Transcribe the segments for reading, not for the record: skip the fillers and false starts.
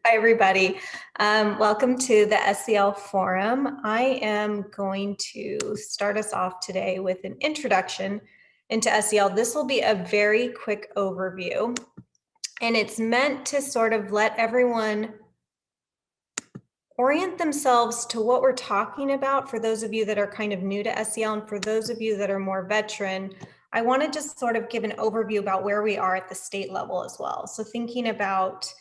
Hi, everybody. Welcome to the SEL Forum. I am going to start us off today with an introduction into SEL. This will be a very quick overview, and it's meant to sort of let everyone orient themselves to what we're talking about. For those of you that are kind of new to SEL, and for those of you that are more veteran, I want to just sort of give an overview about where we are at the state level as well. So thinking about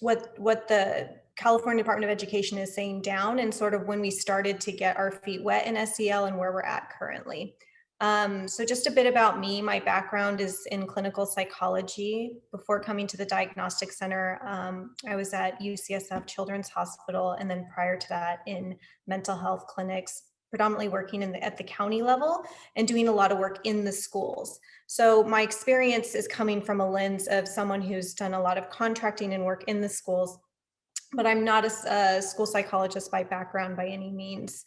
what the California Department of Education is saying down, and sort of when we started to get our feet wet in SEL and where we're at currently. So just a bit about me. My background is in clinical psychology. Before coming to the Diagnostic Center, I was at UCSF Children's Hospital, and then prior to that in mental health clinics, predominantly working at the county level and doing a lot of work in the schools. So my experience is coming from a lens of someone who's done a lot of contracting and work in the schools, but I'm not a school psychologist by background by any means.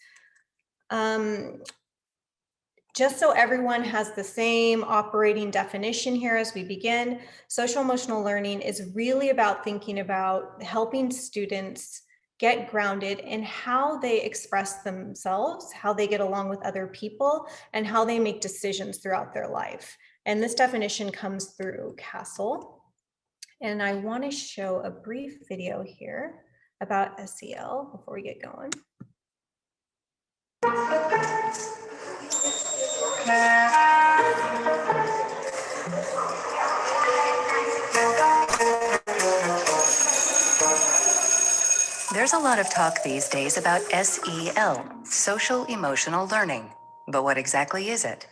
Just so everyone has the same operating definition here as we begin, social emotional learning is really about thinking about helping students get grounded in how they express themselves, how they get along with other people, and how they make decisions throughout their life. And this definition comes through Castle. And I want to show a brief video here about SEL before we get going. There's a lot of talk these days about SEL, social emotional learning. But what exactly is it?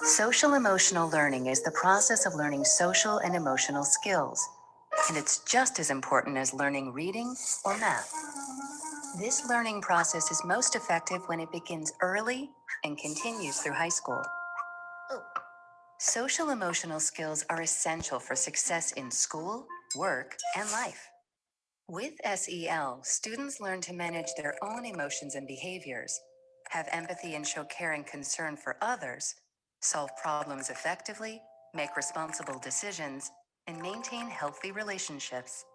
Social emotional learning is the process of learning social and emotional skills. And it's just as important as learning reading or math. This learning process is most effective when it begins early and continues through high school. Social emotional skills are essential for success in school, work, and life. With SEL, students learn to manage their own emotions and behaviors, have empathy and show care and concern for others, solve problems effectively, make responsible decisions, and maintain healthy relationships.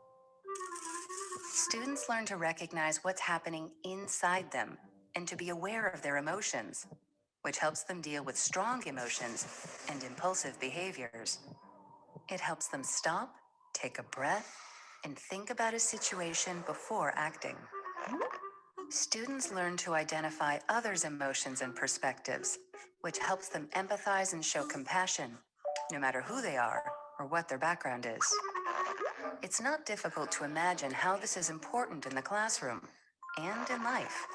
Students learn to recognize what's happening inside them and to be aware of their emotions, which helps them deal with strong emotions and impulsive behaviors. It helps them stop, take a breath, and think about a situation before acting. Students learn to identify others' emotions and perspectives, which helps them empathize and show compassion, no matter who they are or what their background is. It's not difficult to imagine how this is important in the classroom and in life.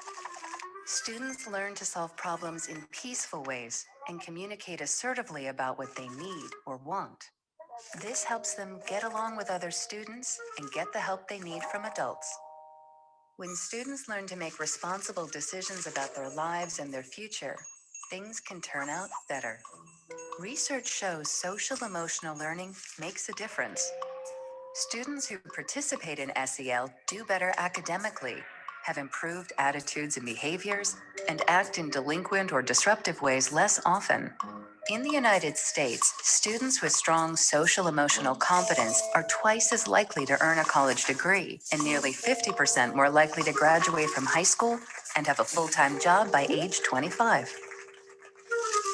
Students learn to solve problems in peaceful ways and communicate assertively about what they need or want. This helps them get along with other students and get the help they need from adults. When students learn to make responsible decisions about their lives and their future, things can turn out better. Research shows social emotional learning makes a difference. Students who participate in SEL do better academically, have improved attitudes and behaviors, and act in delinquent or disruptive ways less often. In the United States, students with strong social emotional competence are twice as likely to earn a college degree and nearly 50% more likely to graduate from high school and have a full-time job by age 25.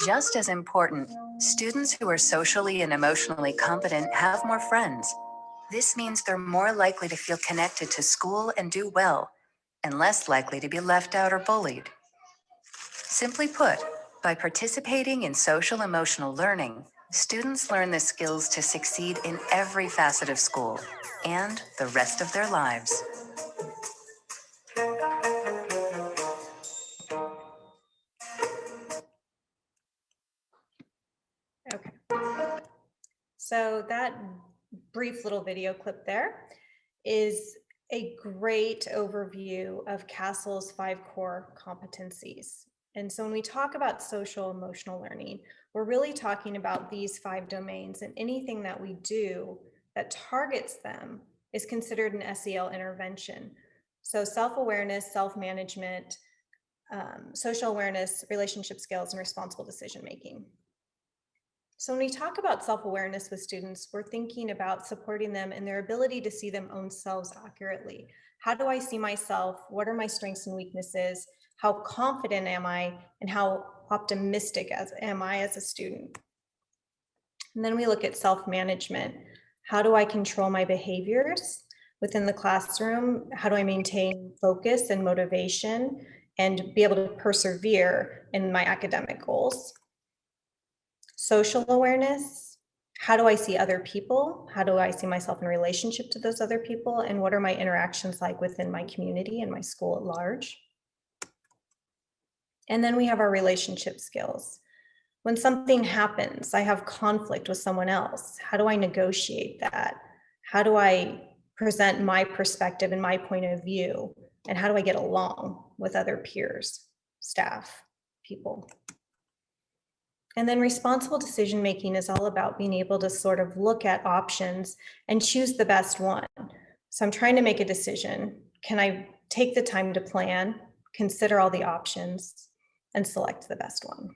Just as important, students who are socially and emotionally competent have more friends. This means they're more likely to feel connected to school and do well, and less likely to be left out or bullied. Simply put, by participating in social emotional learning, students learn the skills to succeed in every facet of school and the rest of their lives. Okay. So that brief little video clip there is a great overview of Castle's 5 core competencies. And so when we talk about social emotional learning, we're really talking about these 5 domains, and anything that we do that targets them is considered an SEL intervention. So self-awareness, self-management, social awareness, relationship skills, and responsible decision-making. So when we talk about self-awareness with students, we're thinking about supporting them in their ability to see them own selves accurately. How do I see myself? What are my strengths and weaknesses? How confident am I? And how optimistic am I as a student? And then we look at self-management. How do I control my behaviors within the classroom? How do I maintain focus and motivation and be able to persevere in my academic goals? Social awareness. How do I see other people? How do I see myself in relationship to those other people? And what are my interactions like within my community and my school at large? And then we have our relationship skills. When something happens, I have conflict with someone else. How do I negotiate that? How do I present my perspective and my point of view? And how do I get along with other peers, staff, people? And then responsible decision making is all about being able to sort of look at options and choose the best one. So I'm trying to make a decision. Can I take the time to plan, consider all the options, and select the best one?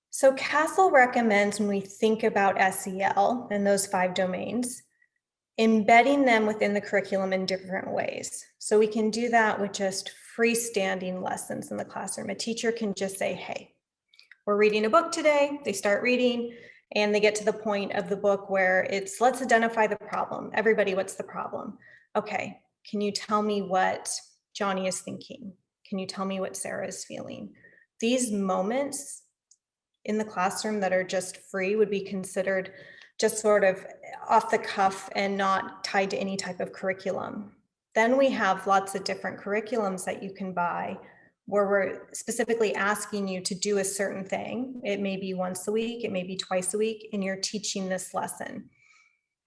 So Castle recommends, when we think about SEL and those 5 domains, embedding them within the curriculum in different ways. So we can do that with just freestanding lessons in the classroom. A teacher can just say, hey, we're reading a book today. They start reading and they get to the point of the book where it's, let's identify the problem. Everybody, what's the problem? Okay, can you tell me what Johnny is thinking? Can you tell me what Sarah is feeling? These moments in the classroom that are just free would be considered just sort of off the cuff and not tied to any type of curriculum. Then we have lots of different curriculums that you can buy where we're specifically asking you to do a certain thing. It may be once a week, it may be twice a week, and you're teaching this lesson.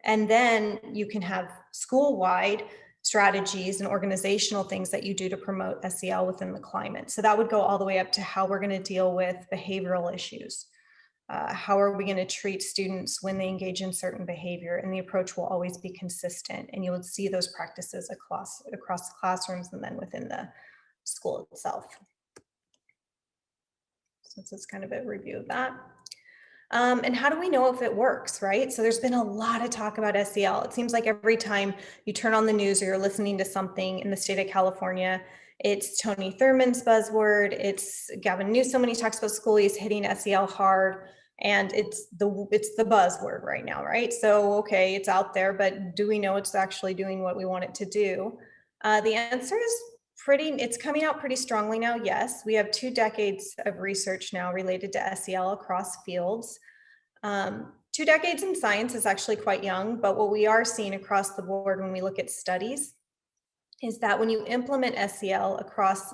And then you can have school-wide strategies and organizational things that you do to promote SEL within the climate. So that would go all the way up to how we're going to deal with behavioral issues. How are we going to treat students when they engage in certain behavior? And the approach will always be consistent, and you will see those practices across the classrooms and then within the school itself. So this is kind of a review of that. And how do we know if it works, right? So there's been a lot of talk about SEL. It seems like every time you turn on the news or you're listening to something in the state of California, it's Tony Thurmond's buzzword. It's Gavin Newsom when he talks about school, he's hitting SEL hard. And it's the buzzword right now, right? So, okay, it's out there, but do we know it's actually doing what we want it to do? The answer is it's coming out pretty strongly now. Yes, we have 2 decades of research now related to SEL across fields. 2 decades in science is actually quite young, but what we are seeing across the board when we look at studies is that when you implement SEL across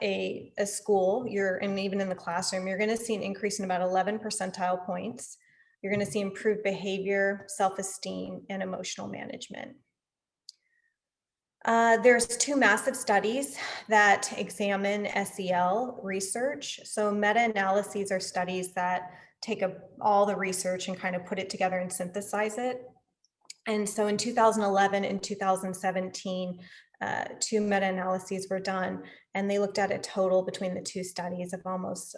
a school, and even in the classroom, you're going to see an increase in about 11 percentile points. You're going to see improved behavior, self-esteem, and emotional management. There's 2 massive studies that examine SEL research. So meta-analyses are studies that take all the research and kind of put it together and synthesize it. And so in 2011 and 2017, 2 meta-analyses were done, and they looked at a total between the 2 studies of almost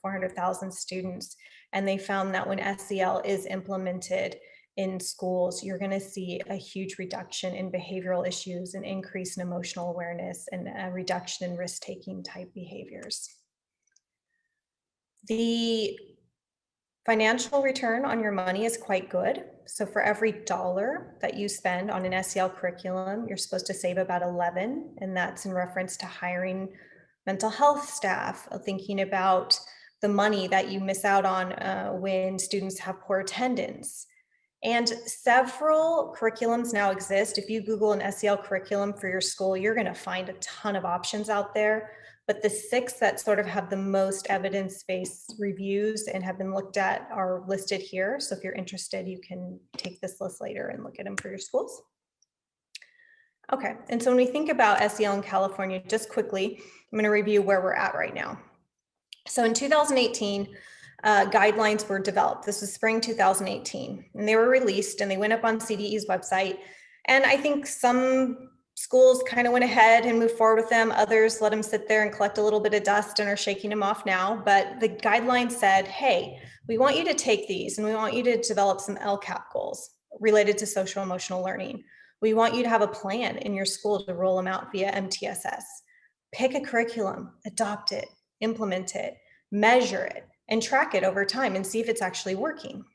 400,000 students. And they found that when SEL is implemented in schools, you're going to see a huge reduction in behavioral issues, an increase in emotional awareness, and a reduction in risk-taking type behaviors. The financial return on your money is quite good. So for every dollar that you spend on an SEL curriculum, you're supposed to save about 11, and that's in reference to hiring mental health staff, thinking about the money that you miss out on when students have poor attendance. And several curriculums now exist. If you Google an SEL curriculum for your school, you're going to find a ton of options out there. But the 6 that sort of have the most evidence-based reviews and have been looked at are listed here. So if you're interested, you can take this list later and look at them for your schools. Okay, and so when we think about SEL in California, just quickly, I'm going to review where we're at right now. So in 2018, guidelines were developed. This was spring 2018, and they were released and they went up on CDE's website. And I think some schools kind of went ahead and moved forward with them. Others let them sit there and collect a little bit of dust and are shaking them off now. But the guidelines said, hey, we want you to take these and we want you to develop some LCAP goals related to social emotional learning. We want you to have a plan in your school to roll them out via MTSS. Pick a curriculum, adopt it, implement it, measure it, and track it over time and see if it's actually working.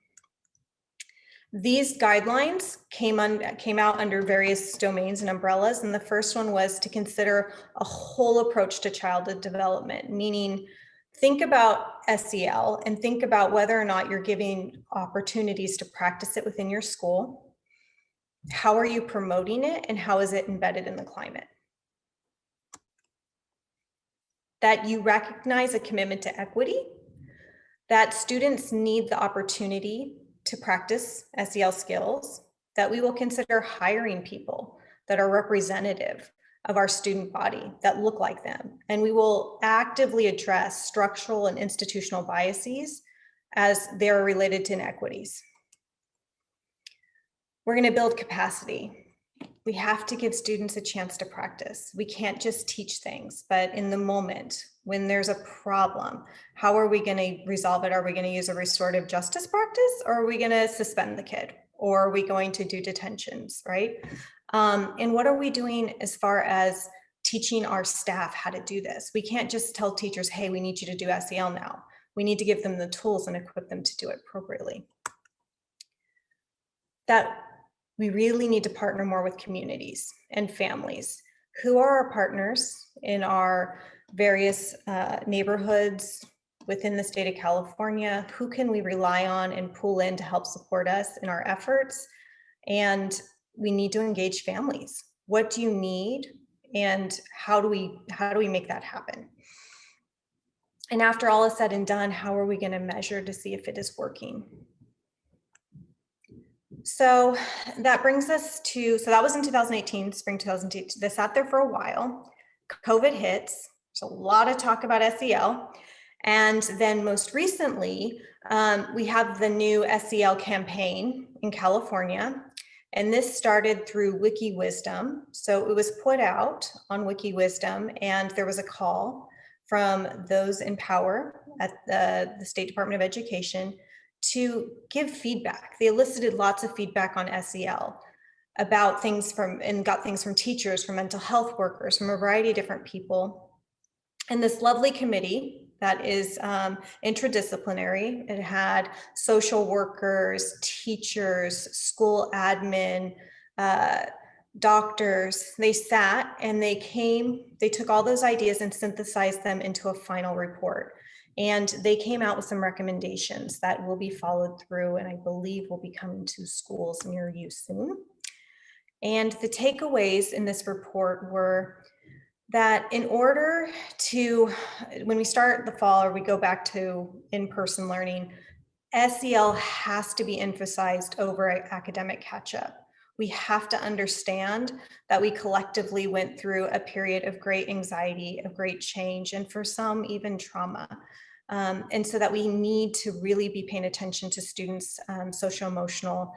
These guidelines came out under various domains and umbrellas, and the first one was to consider a whole approach to childhood development, meaning think about SEL and think about whether or not you're giving opportunities to practice it within your school. How are you promoting it, and how is it embedded in the climate? That you recognize a commitment to equity, that students need the opportunity to practice SEL skills, that we will consider hiring people that are representative of our student body, that look like them, and we will actively address structural and institutional biases as they're related to inequities. We're going to build capacity. We have to give students a chance to practice. We can't just teach things, but in the moment, when there's a problem, how are we going to resolve it? Are we going to use a restorative justice practice, or are we going to suspend the kid? Or are we going to do detentions, right? And what are we doing as far as teaching our staff how to do this? We can't just tell teachers, hey, we need you to do SEL now. We need to give them the tools and equip them to do it appropriately. That we really need to partner more with communities and families. Who are our partners in our various neighborhoods within the state of California? Who can we rely on and pull in to help support us in our efforts? And we need to engage families. What do you need, and how do we make that happen? And after all is said and done, how are we going to measure to see if it is working? So that brings us to, so that was in 2018, spring 2018. They sat there for a while. COVID hits. There's a lot of talk about SEL. And then most recently, we have the new SEL campaign in California. And this started through WikiWisdom. So it was put out on WikiWisdom, and there was a call from those in power at the State Department of Education to give feedback. They elicited lots of feedback on SEL about things and got things from teachers, from mental health workers, from a variety of different people. And this lovely committee that is interdisciplinary, it had social workers, teachers, school admin, doctors. They sat and they took all those ideas and synthesized them into a final report. And they came out with some recommendations that will be followed through, and I believe will be coming to schools near you soon. And the takeaways in this report were that in order to, when we start the fall or we go back to in-person learning, SEL has to be emphasized over academic catch-up. We have to understand that we collectively went through a period of great anxiety, of great change, and for some even trauma. And so that we need to really be paying attention to students' social emotional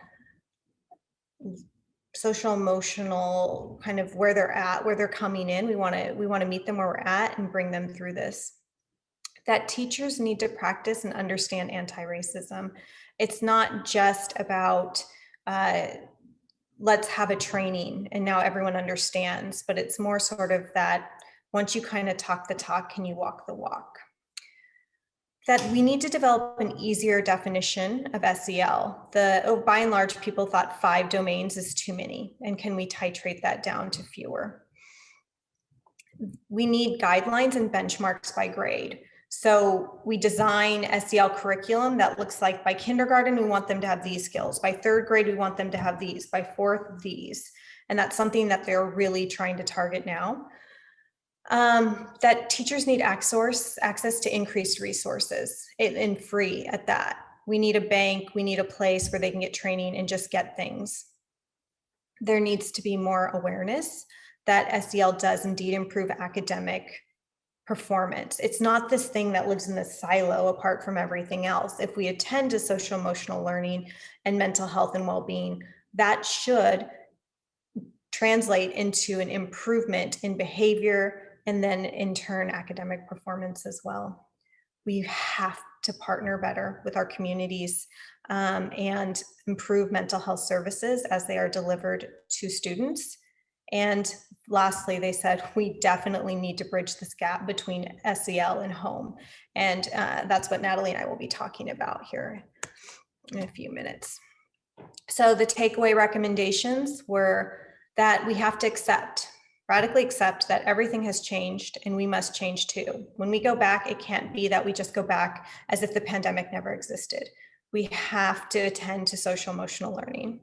kind of where they're at, where they're coming in. We want to meet them where we're at and bring them through this. That teachers need to practice and understand anti-racism. It's not just about let's have a training and now everyone understands, but it's more sort of that once you kind of talk the talk, can you walk the walk? That we need to develop an easier definition of SEL. By and large, people thought 5 domains is too many, and can we titrate that down to fewer? We need guidelines and benchmarks by grade. So we design SEL curriculum that looks like by kindergarten, we want them to have these skills. By 3rd grade, we want them to have these. By 4th, these. And that's something that they're really trying to target now. That teachers need access to increased resources and free at that. We need a bank, we need a place where they can get training and just get things. There needs to be more awareness that SEL does indeed improve academic performance. It's not this thing that lives in this silo apart from everything else. If we attend to social emotional learning and mental health and well-being, that should translate into an improvement in behavior and then in turn academic performance as well. We have to partner better with our communities and improve mental health services as they are delivered to students. And lastly, they said we definitely need to bridge this gap between SEL and home. And that's what Natalie and I will be talking about here in a few minutes. So the takeaway recommendations were that we have to radically accept that everything has changed and we must change too. When we go back, it can't be that we just go back as if the pandemic never existed. We have to attend to social emotional learning,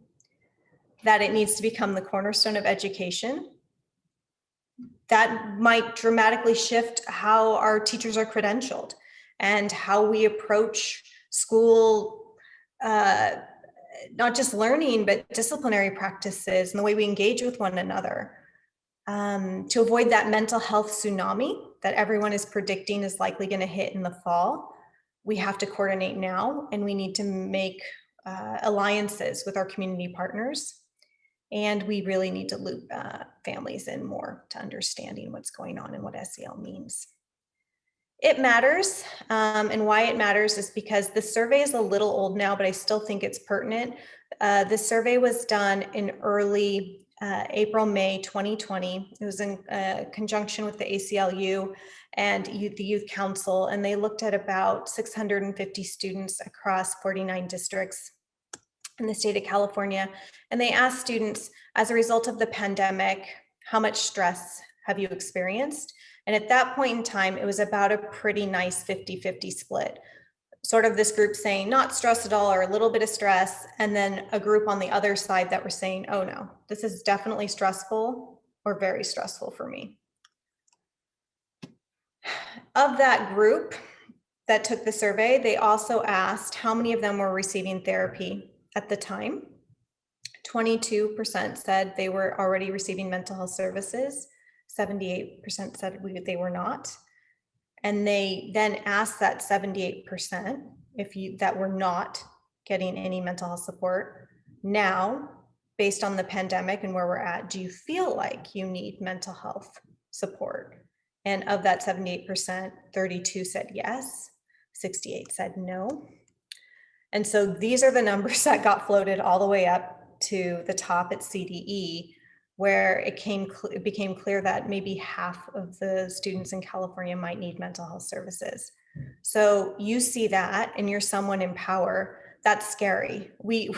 that it needs to become the cornerstone of education. That might dramatically shift how our teachers are credentialed and how we approach school, not just learning, but disciplinary practices and the way we engage with one another. To avoid that mental health tsunami that everyone is predicting is likely going to hit in the fall, we have to coordinate now, and we need to make alliances with our community partners. And we really need to loop families in more to understanding what's going on and what SEL means. It matters, and why it matters is because the survey is a little old now, but I still think it's pertinent. The survey was done in early April, May 2020. It was in conjunction with the ACLU and the Youth Council, and they looked at about 650 students across 49 districts in the state of California. And they asked students, as a result of the pandemic, how much stress have you experienced? And at that point in time, it was about a pretty nice 50-50 split. Sort of this group saying not stress at all or a little bit of stress, and then a group on the other side that were saying, oh no, this is definitely stressful or very stressful for me. Of that group that took the survey, they also asked how many of them were receiving therapy at the time. 22% said they were already receiving mental health services. 78% said they were not. And they then asked that 78% that were not getting any mental health support. Now, based on the pandemic and where we're at, do you feel like you need mental health support? And of that 78%, 32 said yes, 68 said no. And so these are the numbers that got floated all the way up to the top at CDE, where it became clear that maybe half of the students in California might need mental health services. So you see that and you're someone in power, that's scary. We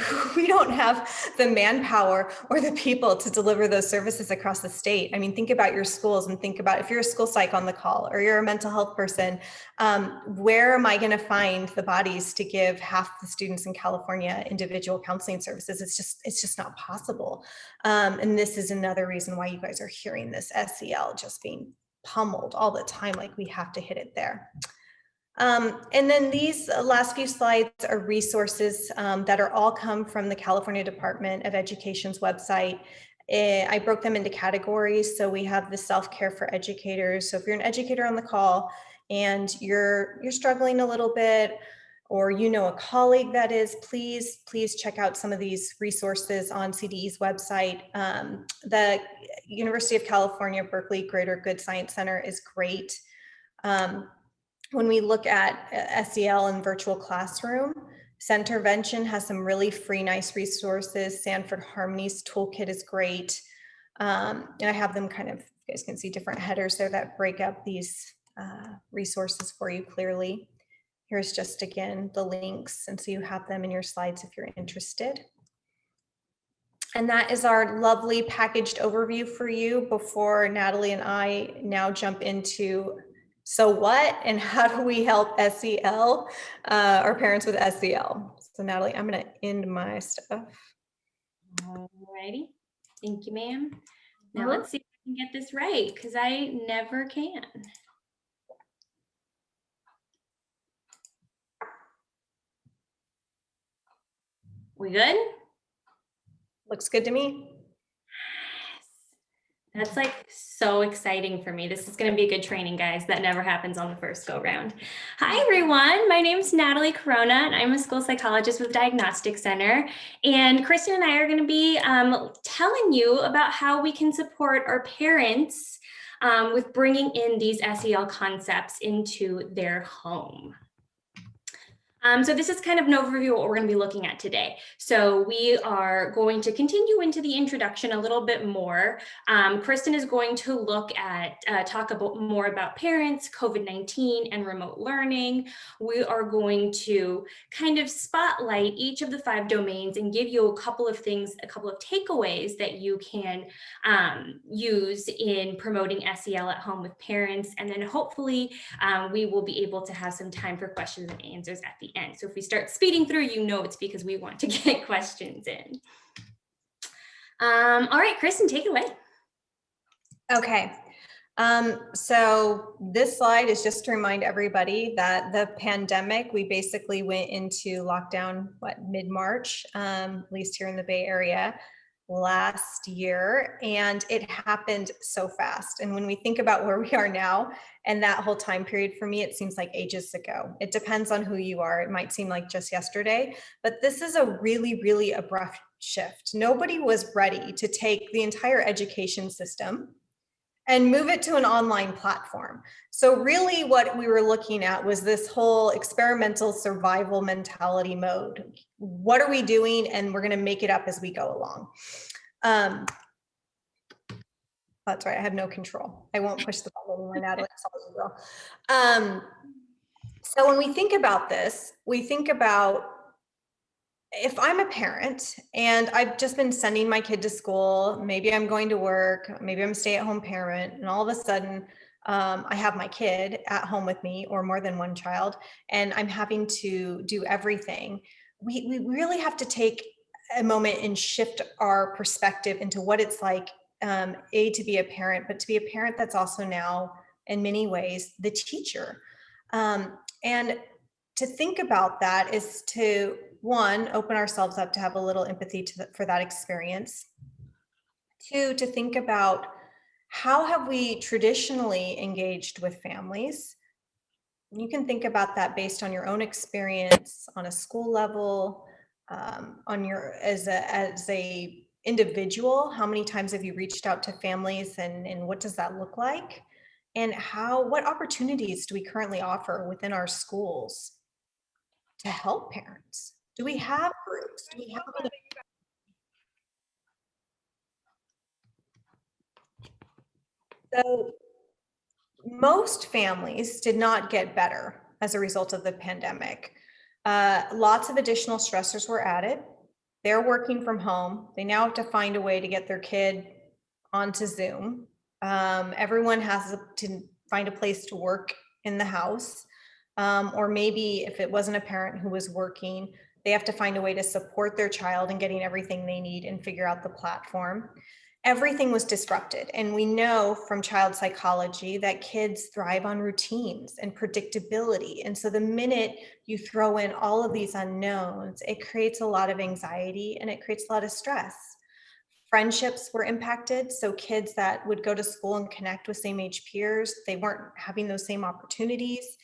don't have the manpower or the people to deliver those services across the state. I mean, think about your schools and think about if you're a school psych on the call or you're a mental health person, where am I going to find the bodies to give half the students in California individual counseling services? It's just not possible. And this is another reason why you guys are hearing this SEL just being pummeled all the time, like we have to hit it there. And then these last few slides are resources that are all come from the California Department of Education's website. I broke them into categories. So we have the self-care for educators. So if you're an educator on the call and you're struggling a little bit, or you know a colleague that is, please check out some of these resources on CDE's website. The University of California, Berkeley Greater Good Science Center is great. When we look at SEL and virtual classroom, Centervention has some really free, nice resources. Sanford Harmony's toolkit is great. And I have them kind of, you guys can see different headers there that break up these resources for you clearly. Here's just, again, the links. And so you have them in your slides if you're interested. And that is our lovely packaged overview for you before Natalie and I now jump into so what and how do we help SEL, our parents with SEL. So Natalie, I'm going to end my stuff. All righty. Thank you, ma'am. Now let's see if I can get this right, because I never can. We good? Looks good to me. Yes. That's like so exciting for me. This is going to be a good training, guys. That never happens on the first go round. Hi, everyone. My name is Natalie Corona, and I'm a school psychologist with Diagnostic Center. And Kristen and I are going to be telling you about how we can support our parents with bringing in these SEL concepts into their home. So this is kind of an overview of what we're going to be looking at today. So we are going to continue into the introduction a little bit more. Kristen is going to look at, talk about more about parents, COVID-19 and remote learning. We are going to kind of spotlight each of the 5 domains and give you a couple of things, a couple of takeaways that you can use in promoting SEL at home with parents. And then hopefully we will be able to have some time for questions and answers at the end. So if we start speeding through, you know it's because we want to get questions in. All right, Kristen, take it away. Okay. So this slide is just to remind everybody that the pandemic, we basically went into lockdown, mid-March, at least here in the Bay Area last year, and it happened so fast. And when we think about where we are now and that whole time period, for me, it seems like ages ago. It depends on who you are. It might seem like just yesterday, but this is a really, really abrupt shift. Nobody was ready to take the entire education system and move it to an online platform. So really what we were looking at was this whole experimental survival mentality mode. What are we doing? And we're gonna make it up as we go along. That's right, I have no control. I won't push the button anymore, Natalie, so when we think about this, we think about if I'm a parent and I've just been sending my kid to school, maybe I'm going to work, maybe I'm a stay-at-home parent, and all of a sudden I have my kid at home with me or more than one child, and I'm having to do everything. We really have to take a moment and shift our perspective into what it's like, to be a parent, but to be a parent that's also now, in many ways, the teacher. And to think about that is to, one, open ourselves up to have a little empathy for that experience. 2, to think about how have we traditionally engaged with families. You can think about that based on your own experience on a school level, on your as a individual. How many times have you reached out to families, and what does that look like? And what opportunities do we currently offer within our schools to help parents? Do we have groups? Do we have So most families did not get better as a result of the pandemic. Lots of additional stressors were added. They're working from home. They now have to find a way to get their kid onto Zoom. Everyone has to find a place to work in the house. Or maybe if it wasn't a parent who was working, they have to find a way to support their child in getting everything they need and figure out the platform. Everything was disrupted. And we know from child psychology that kids thrive on routines and predictability. And so the minute you throw in all of these unknowns, it creates a lot of anxiety and it creates a lot of stress. Friendships were impacted. So kids that would go to school and connect with same age peers, they weren't having those same opportunities.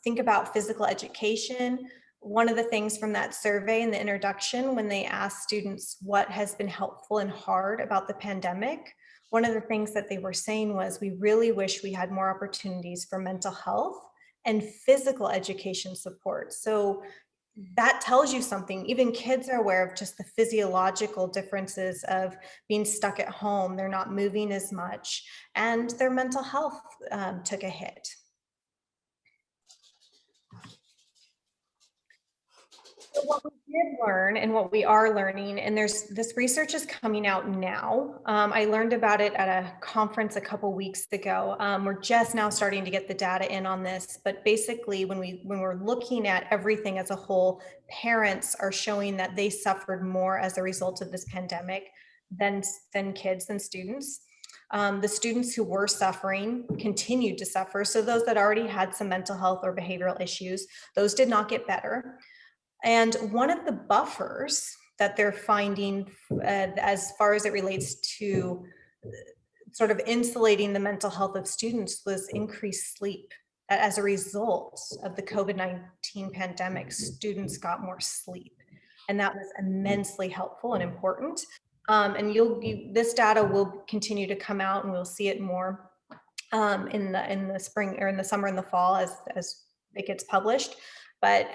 Think about physical education. One of the things from that survey in the introduction, when they asked students what has been helpful and hard about the pandemic, one of the things that they were saying was, we really wish we had more opportunities for mental health and physical education support. So that tells you something. Even kids are aware of just the physiological differences of being stuck at home. They're not moving as much, and their mental health took a hit. So what we did learn and what we are learning, and this research is coming out now. I learned about it at a conference a couple weeks ago. We're just now starting to get the data in on this, but basically when we're looking at everything as a whole, parents are showing that they suffered more as a result of this pandemic than kids and students. The students who were suffering continued to suffer. So those that already had some mental health or behavioral issues, those did not get better. And one of the buffers that they're finding as far as it relates to sort of insulating the mental health of students was increased sleep. As a result of the COVID-19 pandemic, students got more sleep, and that was immensely helpful and important. And this data will continue to come out, and we'll see it more in the spring or in the summer and the fall as it gets published. But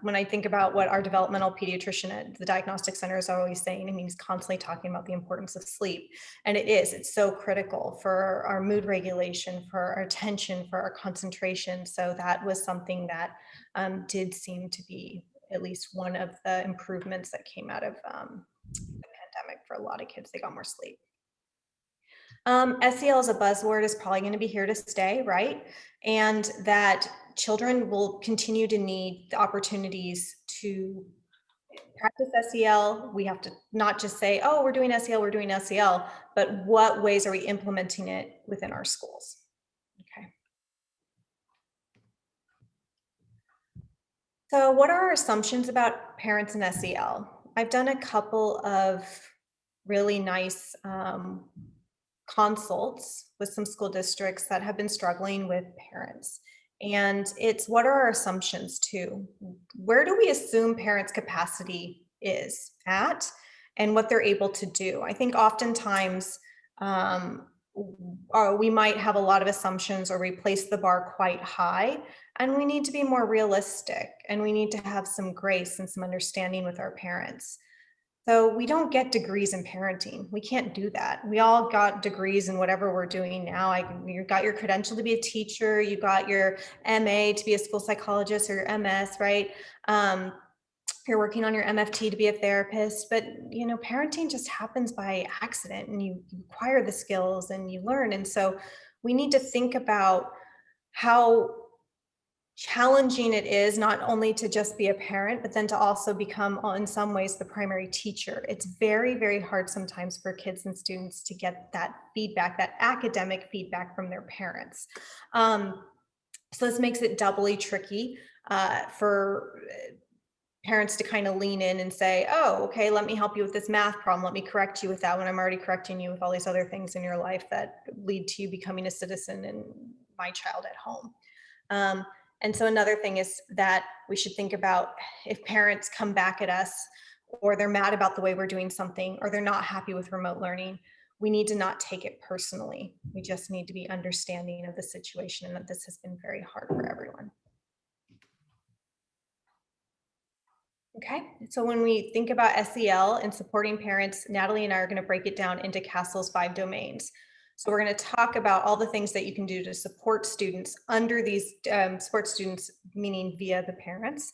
when I think about what our developmental pediatrician at the diagnostic center is always saying, I mean, he's constantly talking about the importance of sleep. And it's so critical for our mood regulation, for our attention, for our concentration. So that was something that did seem to be at least one of the improvements that came out of the pandemic for a lot of kids. They got more sleep. SEL as a buzzword is probably going to be here to stay, right? And that children will continue to need the opportunities to practice SEL. We have to not just say, oh, we're doing SEL, but what ways are we implementing it within our schools? Okay. So what are our assumptions about parents and SEL? I've done a couple of really nice consults with some school districts that have been struggling with parents. And it's what are our assumptions too? Where do we assume parents' capacity is at and what they're able to do? I think oftentimes we might have a lot of assumptions or we place the bar quite high, and we need to be more realistic and we need to have some grace and some understanding with our parents. So we don't get degrees in parenting. We can't do that. We all got degrees in whatever we're doing now. You got your credential to be a teacher. You got your MA to be a school psychologist, or your MS, right? You're working on your MFT to be a therapist, but parenting just happens by accident, and you acquire the skills and you learn. And so we need to think about how challenging it is not only to just be a parent, but then to also become, in some ways, the primary teacher. It's very, very hard sometimes for kids and students to get that feedback, that academic feedback from their parents. So this makes it doubly tricky for parents to kind of lean in and say, oh, okay, let me help you with this math problem. Let me correct you with that when I'm already correcting you with all these other things in your life that lead to you becoming a citizen and my child at home. And so another thing is that we should think about if parents come back at us or they're mad about the way we're doing something or they're not happy with remote learning, we need to not take it personally. We just need to be understanding of the situation and that this has been very hard for everyone. Okay, so when we think about SEL and supporting parents, Natalie and I are going to break it down into CASEL's 5 domains. So we're going to talk about all the things that you can do to support students under these support students, meaning via the parents,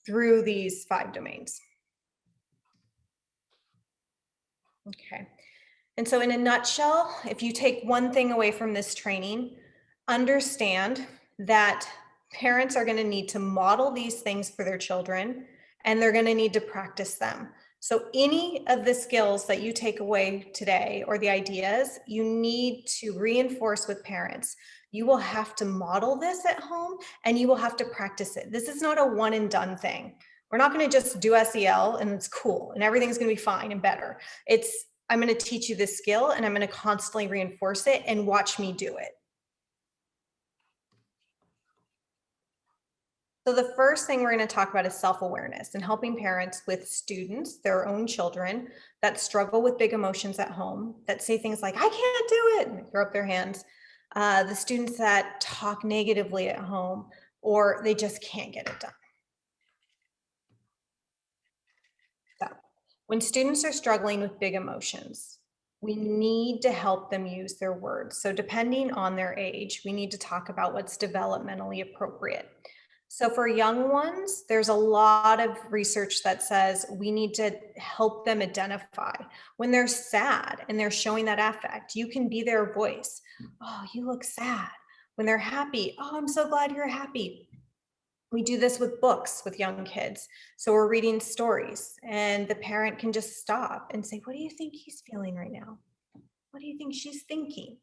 through these 5 domains. Okay, and so in a nutshell, if you take one thing away from this training, understand that parents are going to need to model these things for their children, and they're going to need to practice them. So any of the skills that you take away today or the ideas, you need to reinforce with parents. You will have to model this at home and you will have to practice it. This is not a one and done thing. We're not going to just do SEL and it's cool and everything's going to be fine and better. I'm going to teach you this skill and I'm going to constantly reinforce it and watch me do it. So the first thing we're going to talk about is self-awareness and helping parents with students, their own children, that struggle with big emotions at home, that say things like, I can't do it, and throw up their hands. The students that talk negatively at home, or they just can't get it done. So when students are struggling with big emotions, we need to help them use their words. So depending on their age, we need to talk about what's developmentally appropriate. So for young ones, there's a lot of research that says we need to help them identify when they're sad and they're showing that affect. You can be their voice. Oh, you look sad. When they're happy, oh, I'm so glad you're happy. We do this with books with young kids. So we're reading stories and the parent can just stop and say, what do you think he's feeling right now? What do you think she's thinking?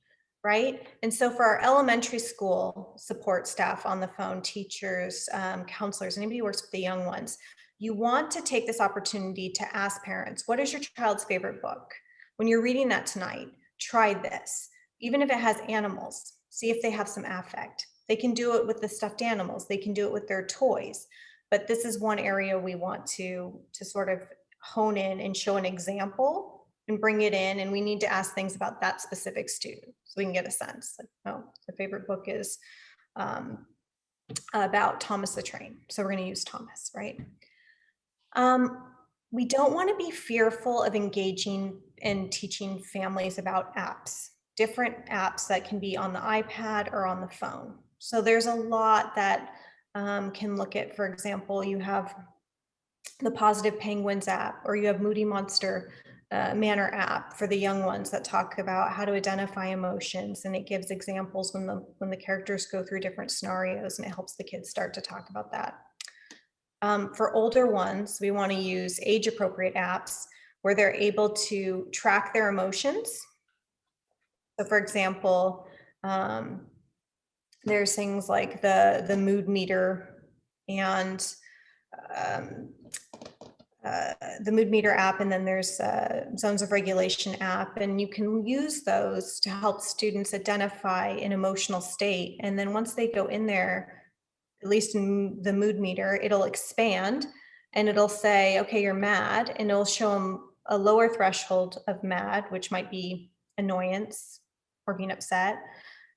Right? And so for our elementary school support staff on the phone, teachers, counselors, anybody who works with the young ones, you want to take this opportunity to ask parents, what is your child's favorite book? When you're reading that tonight, try this. even if it has animals, see if they have some affect. They can do it with the stuffed animals, they can do it with their toys, but this is one area we want to sort of hone in and show an example and bring it in, and we need to ask things about that specific student so we can get a sense. Like, oh, the favorite book is about Thomas the Train, so we're going to use Thomas, right? We don't want to be fearful of engaging and teaching families about apps, different apps that can be on the iPad or on the phone. So there's a lot that can look at, for example, you have the Positive Penguins app, or you have Moody Monster Manor app for the young ones that talk about how to identify emotions, and it gives examples when the characters go through different scenarios, and it helps the kids start to talk about that. For older ones, we want to use age-appropriate apps where they're able to track their emotions. So for example, there's things like the mood meter and the mood meter app, and then there's zones of regulation app, and you can use those to help students identify an emotional state. And then once they go in there, at least in the mood meter, it'll expand and it'll say, okay, you're mad, and it'll show them a lower threshold of mad, which might be annoyance or being upset.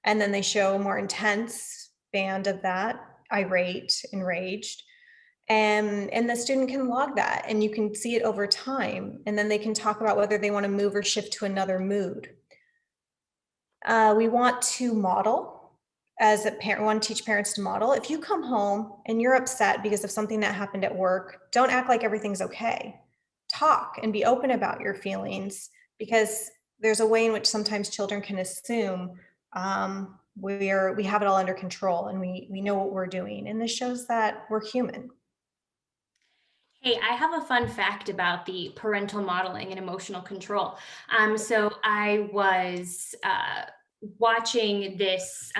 And then they show a more intense band of that, irate, enraged. And the student can log that, and you can see it over time. And then they can talk about whether they want to move or shift to another mood. We want to model. As a parent, we want to teach parents to model. If you come home and you're upset because of something that happened at work, don't act like everything's okay. Talk and be open about your feelings, because there's a way in which sometimes children can assume we have it all under control and we know what we're doing. And this shows that we're human. Hey, I have a fun fact about the parental modeling and emotional control. So I was watching this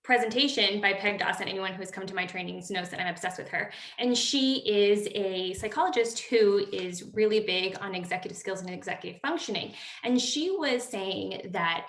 presentation by Peg Dawson. Anyone who has come to my trainings knows that I'm obsessed with her. And she is a psychologist who is really big on executive skills and executive functioning. And she was saying that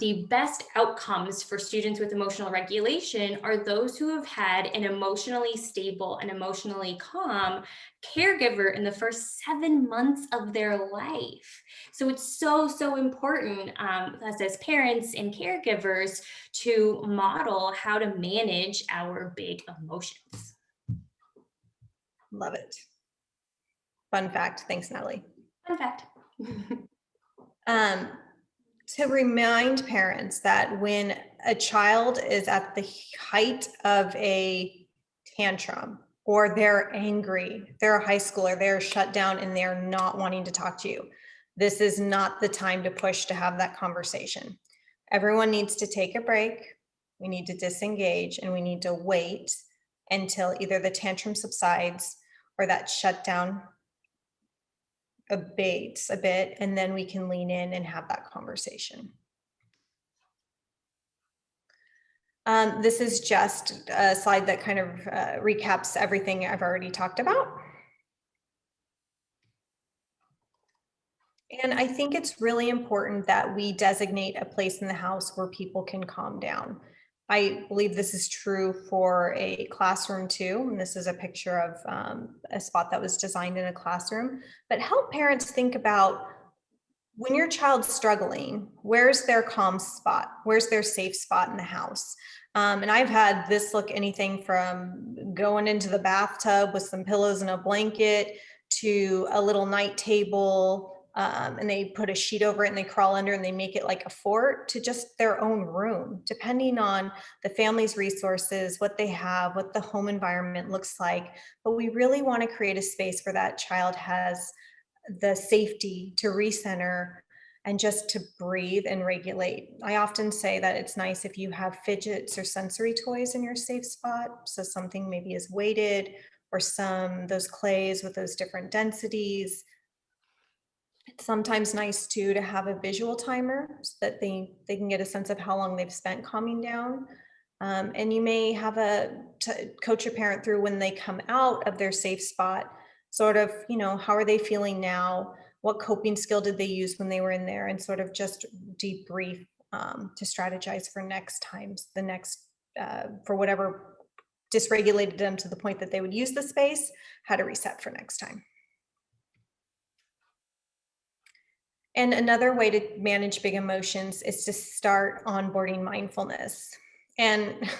the best outcomes for students with emotional regulation are those who have had an emotionally stable and emotionally calm caregiver in the first 7 months of their life. So it's so important us as parents and caregivers to model how to manage our big emotions. Love it. Fun fact. Thanks, Natalie. Fun fact. To remind parents that when a child is at the height of a tantrum, or they're angry, they're a high schooler, they're shut down and they're not wanting to talk to you, this is not the time to push to have that conversation. Everyone needs to take a break. We need to disengage, and we need to wait until either the tantrum subsides or that shutdown abates a bit, and then we can lean in and have that conversation. This is just a slide that kind of recaps everything I've already talked about. And I think it's really important that we designate a place in the house where people can calm down. I believe this is true for a classroom too. And this is a picture of a spot that was designed in a classroom. But help parents think about, when your child's struggling, where's their calm spot? Where's their safe spot in the house? And I've had this look anything from going into the bathtub with some pillows and a blanket to a little night table, and they put a sheet over it and they crawl under and they make it like a fort, to just their own room, depending on the family's resources, what they have, what the home environment looks like. But we really want to create a space where that child has the safety to recenter and just to breathe and regulate. I often say that it's nice if you have fidgets or sensory toys in your safe spot. So something maybe is weighted, or those clays with those different densities. It's sometimes nice too to have a visual timer so that they can get a sense of how long they've spent calming down. And you may have coach your parent through when they come out of their safe spot, sort of, how are they feeling now? what coping skill did they use when they were in there, and sort of just debrief to strategize for next times, for whatever dysregulated them to the point that they would use the space, how to reset for next time. And another way to manage big emotions is to start onboarding mindfulness. And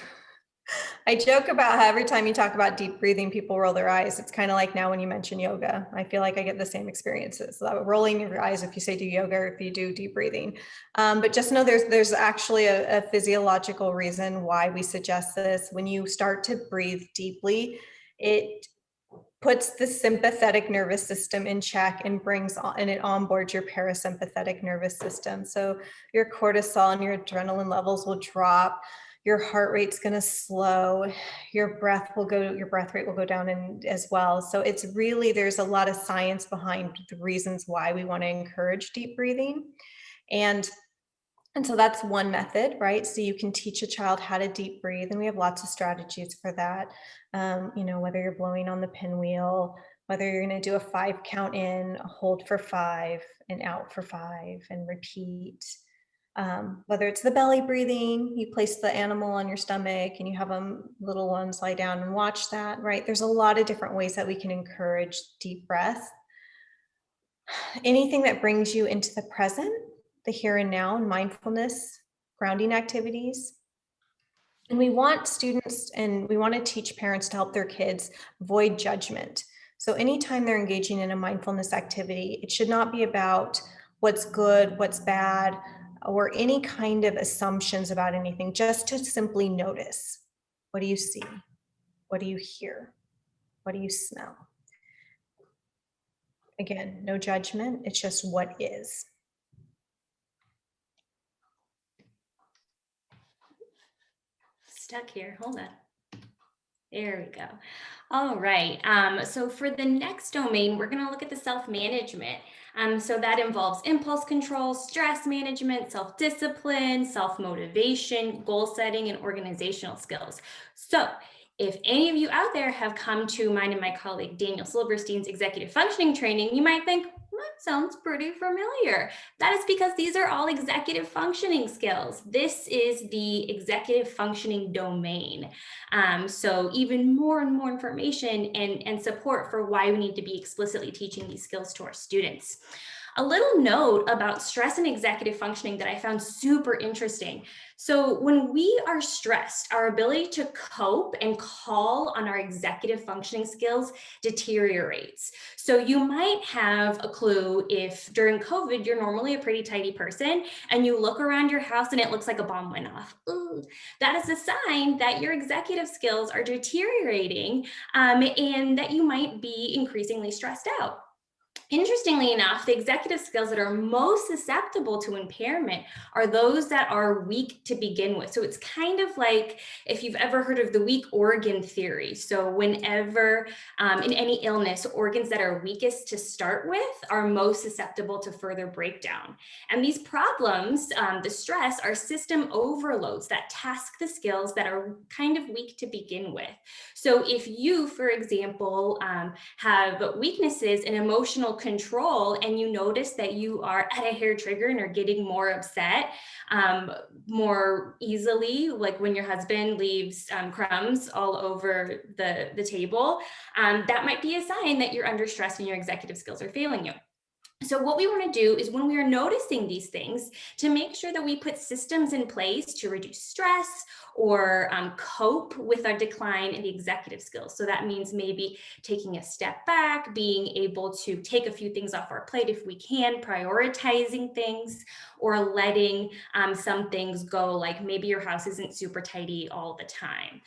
I joke about how every time you talk about deep breathing, people roll their eyes. It's kind of like now when you mention yoga. I feel like I get the same experiences. Rolling your eyes if you say do yoga or if you do deep breathing. But just know there's actually a physiological reason why we suggest this. When you start to breathe deeply, it puts the sympathetic nervous system in check and it onboards your parasympathetic nervous system. So your cortisol and your adrenaline levels will drop. Your heart rate's going to slow. Your breath rate will go down as well. So it's really, there's a lot of science behind the reasons why we want to encourage deep breathing. And so that's one method, right? So you can teach a child how to deep breathe, and we have lots of strategies for that. Whether you're blowing on the pinwheel, whether you're going to do a 5 count in, a hold for 5, and out for 5, and repeat. Whether it's the belly breathing, you place the animal on your stomach and you have little ones lie down and watch that, right? There's a lot of different ways that we can encourage deep breath. Anything that brings you into the present, the here and now, mindfulness, grounding activities. And we want students and we want to teach parents to help their kids avoid judgment. So anytime they're engaging in a mindfulness activity, it should not be about what's good, what's bad, or any kind of assumptions about anything, just to simply notice. What do you see? What do you hear? What do you smell? Again, no judgment, it's just what is. Stuck here, hold on. There we go. All right, so for the next domain, we're gonna look at the self-management. So that involves impulse control, stress management, self-discipline, self-motivation, goal setting, and organizational skills. So if any of you out there have come to mine and my colleague Daniel Silverstein's executive functioning training, you might think, that sounds pretty familiar. That is because these are all executive functioning skills. This is the executive functioning domain. So even more and more information and support for why we need to be explicitly teaching these skills to our students. A little note about stress and executive functioning that I found super interesting. So when we are stressed, our ability to cope and call on our executive functioning skills deteriorates. So you might have a clue if during COVID, you're normally a pretty tidy person and you look around your house and it looks like a bomb went off. Ooh, that is a sign that your executive skills are deteriorating and that you might be increasingly stressed out. Interestingly enough, the executive skills that are most susceptible to impairment are those that are weak to begin with. So it's kind of like if you've ever heard of the weak organ theory. So whenever in any illness, organs that are weakest to start with are most susceptible to further breakdown. And these problems, the stress, are system overloads that task the skills that are kind of weak to begin with. So if you, for example, have weaknesses in emotional control and you notice that you are at a hair trigger and are getting more upset more easily, like when your husband leaves crumbs all over the table, that might be a sign that you're under stress and your executive skills are failing you. So what we want to do is when we are noticing these things, to make sure that we put systems in place to reduce stress or cope with our decline in the executive skills. So that means maybe taking a step back, being able to take a few things off our plate if we can, prioritizing things, or letting some things go, like maybe your house isn't super tidy all the time.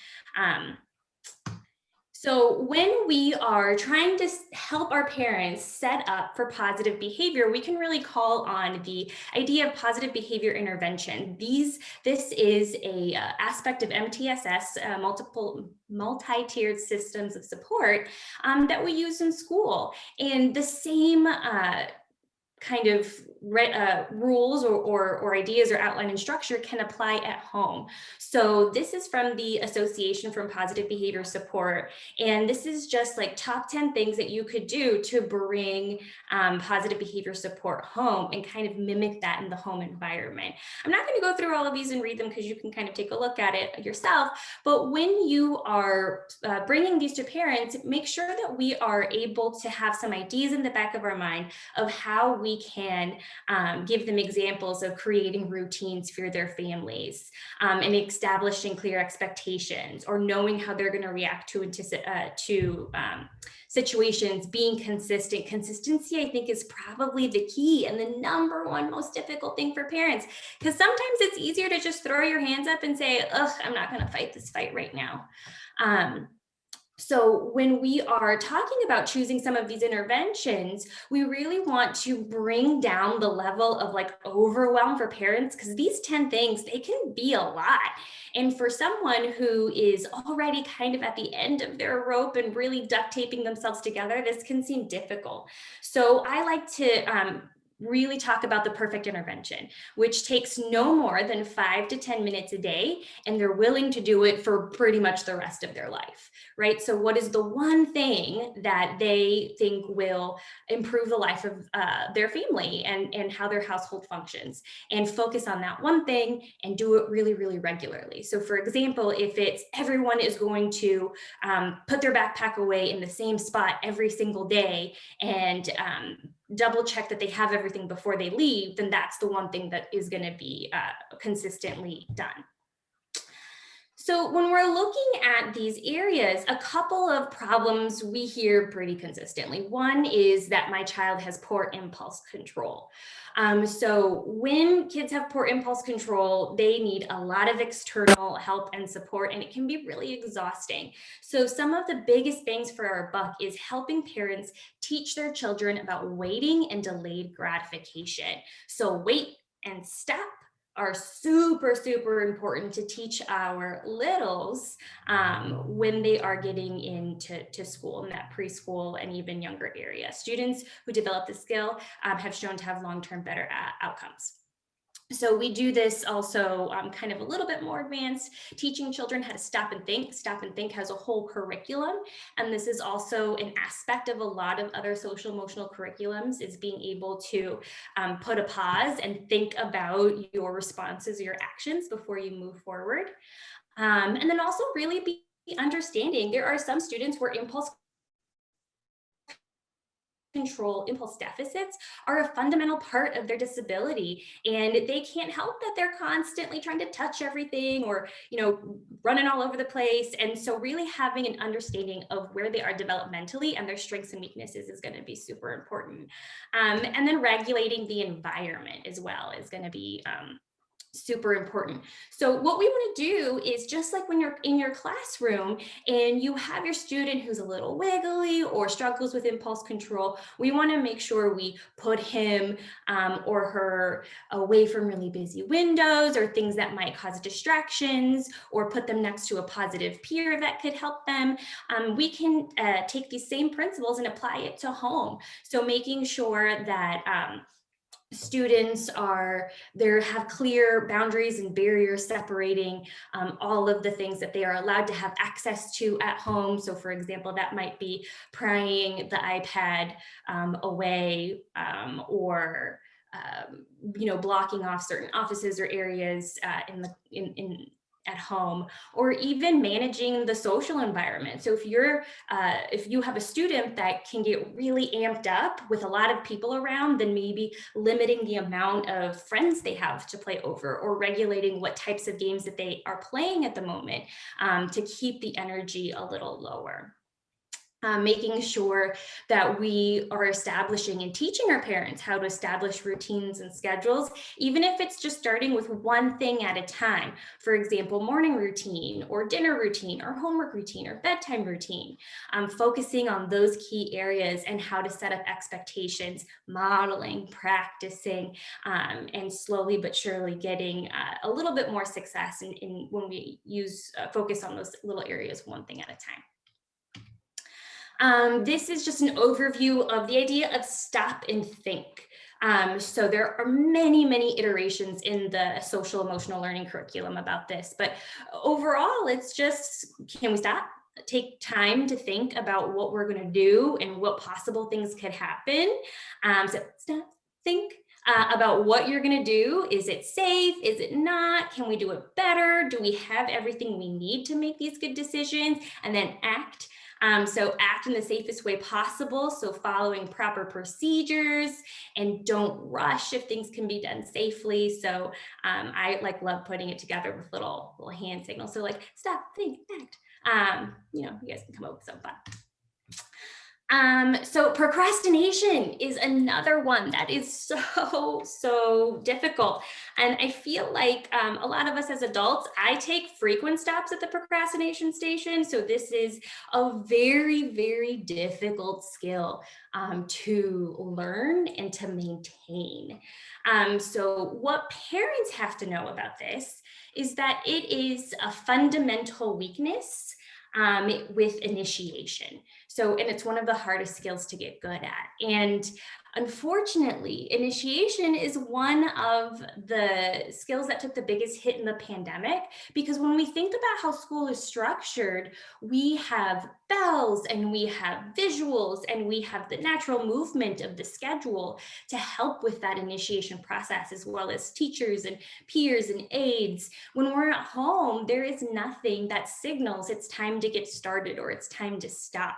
So when we are trying to help our parents set up for positive behavior, we can really call on the idea of positive behavior intervention. This is a aspect of MTSS, multi-tiered systems of support that we use in school. And the same kind of rules or ideas or outline and structure can apply at home. So this is from the Association for Positive Behavior Support. And this is just like top 10 things that you could do to bring positive behavior support home and kind of mimic that in the home environment. I'm not going to go through all of these and read them because you can kind of take a look at it yourself. But when you are bringing these to parents, make sure that we are able to have some ideas in the back of our mind of how we can give them examples of creating routines for their families and establishing clear expectations, or knowing how they're going to react to situations, being consistent. Consistency, I think, is probably the key and the number one most difficult thing for parents, because sometimes it's easier to just throw your hands up and say, ugh, I'm not going to fight this fight right now. So when we are talking about choosing some of these interventions, we really want to bring down the level of like overwhelm for parents, because these 10 things, they can be a lot. And for someone who is already kind of at the end of their rope and really duct taping themselves together, this can seem difficult. So I like to really talk about the perfect intervention, which takes no more than 5 to 10 minutes a day, and they're willing to do it for pretty much the rest of their life, right? So what is the one thing that they think will improve the life of their family and how their household functions, and focus on that one thing and do it really, really regularly. So for example, if it's everyone is going to put their backpack away in the same spot every single day and double check that they have everything before they leave, then that's the one thing that is going to be consistently done. So when we're looking at these areas, a couple of problems we hear pretty consistently. One is that my child has poor impulse control. So when kids have poor impulse control, they need a lot of external help and support, and it can be really exhausting. So some of the biggest bangs for our buck is helping parents teach their children about waiting and delayed gratification. So wait and stop are super, super important to teach our littles when they are getting into school, in that preschool and even younger area. Students who develop the skill have shown to have long-term better outcomes. So we do this also kind of a little bit more advanced, teaching children how to stop and think. Stop and think has a whole curriculum. And this is also an aspect of a lot of other social emotional curriculums, is being able to put a pause and think about your responses or your actions before you move forward. And then also really be understanding. There are some students where impulse control, impulse deficits are a fundamental part of their disability, and they can't help that they're constantly trying to touch everything or, you know, running all over the place. And so really having an understanding of where they are developmentally and their strengths and weaknesses is going to be super important. And then regulating the environment as well is going to be super important. So what we want to do is, just like when you're in your classroom and you have your student who's a little wiggly or struggles with impulse control, we want to make sure we put him or her away from really busy windows or things that might cause distractions, or put them next to a positive peer that could help them. We can take these same principles and apply it to home. So making sure that students have clear boundaries and barriers separating all of the things that they are allowed to have access to at home. So for example, that might be prying the iPad away or blocking off certain offices or areas at home, or even managing the social environment. So if you have a student that can get really amped up with a lot of people around, then maybe limiting the amount of friends they have to play over, or regulating what types of games that they are playing at the moment to keep the energy a little lower. Making sure that we are establishing and teaching our parents how to establish routines and schedules, even if it's just starting with one thing at a time. For example, morning routine or dinner routine or homework routine or bedtime routine, focusing on those key areas and how to set up expectations, modeling, practicing, and slowly but surely getting a little bit more success in when we focus on those little areas one thing at a time. This is just an overview of the idea of stop and think. So there are many, many iterations in the social emotional learning curriculum about this, but overall, it's just, can we stop? Take time to think about what we're going to do and what possible things could happen. So stop, think about what you're going to do. Is it safe? Is it not? Can we do it better? Do we have everything we need to make these good decisions? And then act. So act in the safest way possible. So following proper procedures, and don't rush if things can be done safely. So I like love putting it together with little hand signals. So like stop, think, act. You guys can come up with some fun. So procrastination is another one that is so difficult. And I feel like a lot of us as adults, I take frequent stops at the procrastination station. So this is a very difficult skill to learn and to maintain. So what parents have to know about this is that it is a fundamental weakness with initiation. So, and it's one of the hardest skills to get good at. And unfortunately, initiation is one of the skills that took the biggest hit in the pandemic, because when we think about how school is structured, we have bells and we have visuals and we have the natural movement of the schedule to help with that initiation process, as well as teachers and peers and aides. When we're at home, there is nothing that signals it's time to get started or it's time to stop.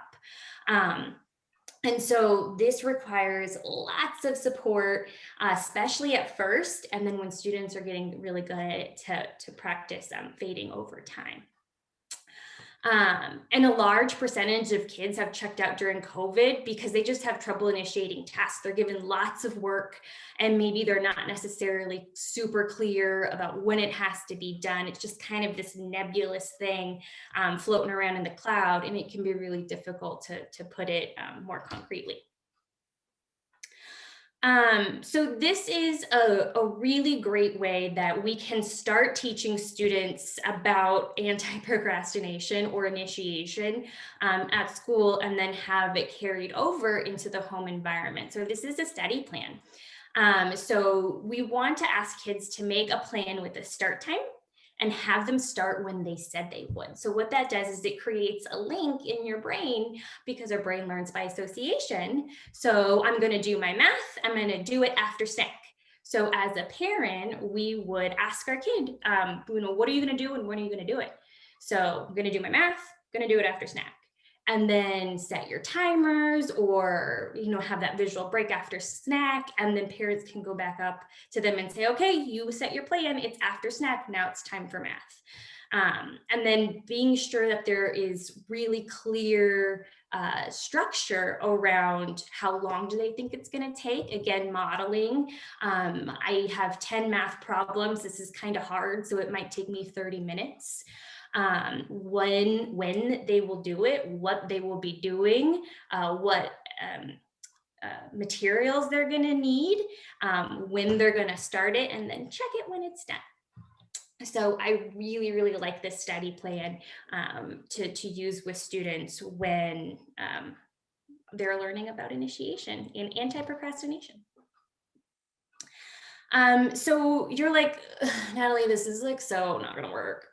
And so this requires lots of support, especially at first, and then when students are getting really good to practice fading over time. And a large percentage of kids have checked out during COVID because they just have trouble initiating tasks. They're given lots of work and maybe they're not necessarily super clear about when it has to be done. It's just kind of this nebulous thing floating around in the cloud, and it can be really difficult to put it more concretely. So this is a really great way that we can start teaching students about anti-procrastination or initiation at school, and then have it carried over into the home environment. So this is a study plan. So we want to ask kids to make a plan with a start time and have them start when they said they would. So what that does is it creates a link in your brain, because our brain learns by association. So I'm going to do my math, I'm going to do it after snack. So as a parent, we would ask our kid, what are you going to do and when are you going to do it? So I'm going to do my math, I'm going to do it after snack. And then set your timers, or have that visual break after snack, and then parents can go back up to them and say, okay, you set your plan, it's after snack, now it's time for math. And then being sure that there is really clear structure around how long do they think it's going to take. Again, modeling. I have 10 math problems. This is kind of hard, so it might take me 30 minutes. When they will do it, what they will be doing, what materials they're going to need, when they're going to start it, and then check it when it's done. So I really like this study plan to use with students when they're learning about initiation and anti-procrastination. So you're like, Natalie, this is like so not gonna work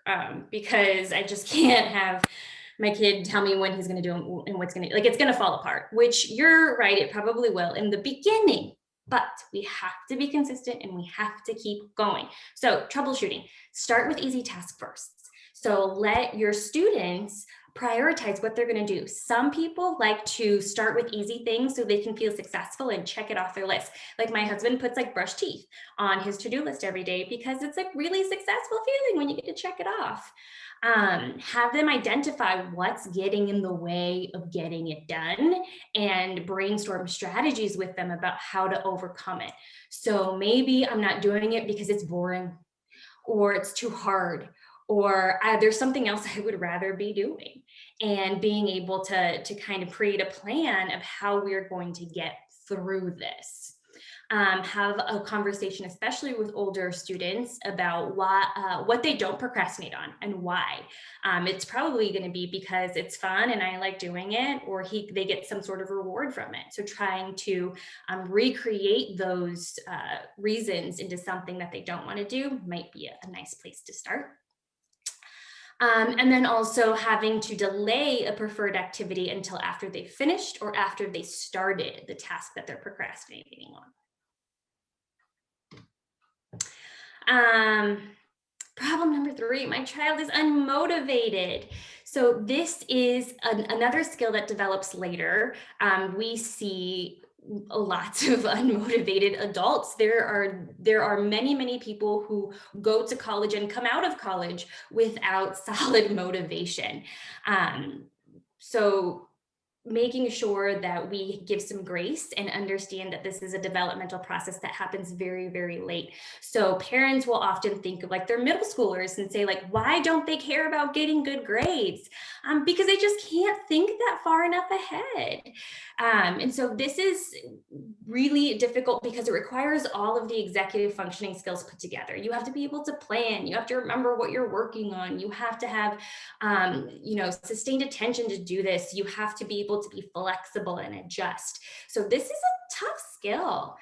because I just can't have my kid tell me when he's gonna do and what's gonna, like, it's gonna fall apart, which you're right, it probably will in the beginning, but we have to be consistent and we have to keep going. So troubleshooting, start with easy tasks first. So let your students prioritize what they're going to do. Some people like to start with easy things so they can feel successful and check it off their list. Like my husband puts like brush teeth on his to-do list every day because it's a really successful feeling when you get to check it off. Have them identify what's getting in the way of getting it done and brainstorm strategies with them about how to overcome it. So maybe I'm not doing it because it's boring or it's too hard, or there's something else I would rather be doing, and being able to kind of create a plan of how we're going to get through this. have a conversation, especially with older students, about what they don't procrastinate on and why. It's probably going to be because it's fun and I like doing it, or they get some sort of reward from it. So trying to recreate those reasons into something that they don't want to do might be a nice place to start. And then also having to delay a preferred activity until after they've finished or after they started the task that they're procrastinating on. Problem number 3, my child is unmotivated. So this is another skill that develops later. We see lots of unmotivated adults. There are many people who go to college and come out of college without solid motivation. So making sure that we give some grace and understand that this is a developmental process that happens very, very late. So parents will often think of like their middle schoolers and say like, why don't they care about getting good grades? Because they just can't think that far enough ahead. And so this is really difficult because it requires all of the executive functioning skills put together. You have to be able to plan, you have to remember what you're working on, you have to have sustained attention to do this, you have to be able to be flexible and adjust. So this is a tough skill.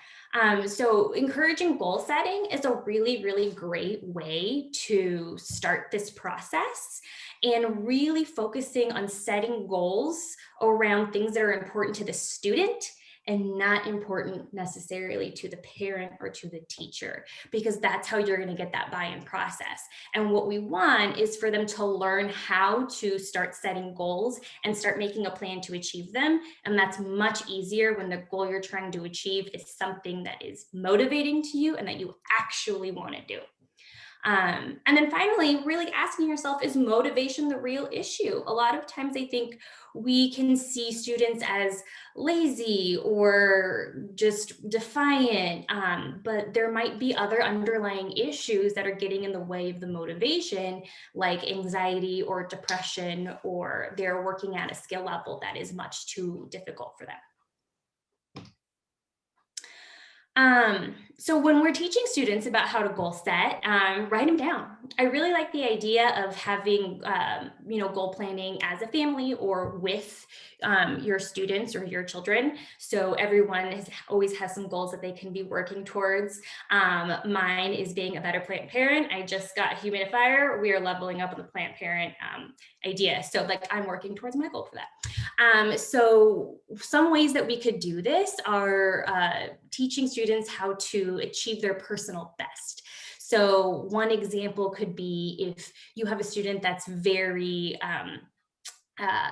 So encouraging goal setting is a really, really great way to start this process, and really focusing on setting goals around things that are important to the student and not important necessarily to the parent or to the teacher, because that's how you're going to get that buy-in process. And what we want is for them to learn how to start setting goals and start making a plan to achieve them. And that's much easier when the goal you're trying to achieve is something that is motivating to you and that you actually want to do. And then finally, really asking yourself, is motivation the real issue? A lot of times I think we can see students as lazy or just defiant, but there might be other underlying issues that are getting in the way of the motivation, like anxiety or depression, or they're working at a skill level that is much too difficult for them. So when we're teaching students about how to goal set, write them down. I really like the idea of having, goal planning as a family or with your students or your children. So everyone always has some goals that they can be working towards. Mine is being a better plant parent. I just got a humidifier. We are leveling up on the plant parent idea. So like I'm working towards my goal for that. So some ways that we could do this are teaching students how to achieve their personal best. So one example could be if you have a student that's very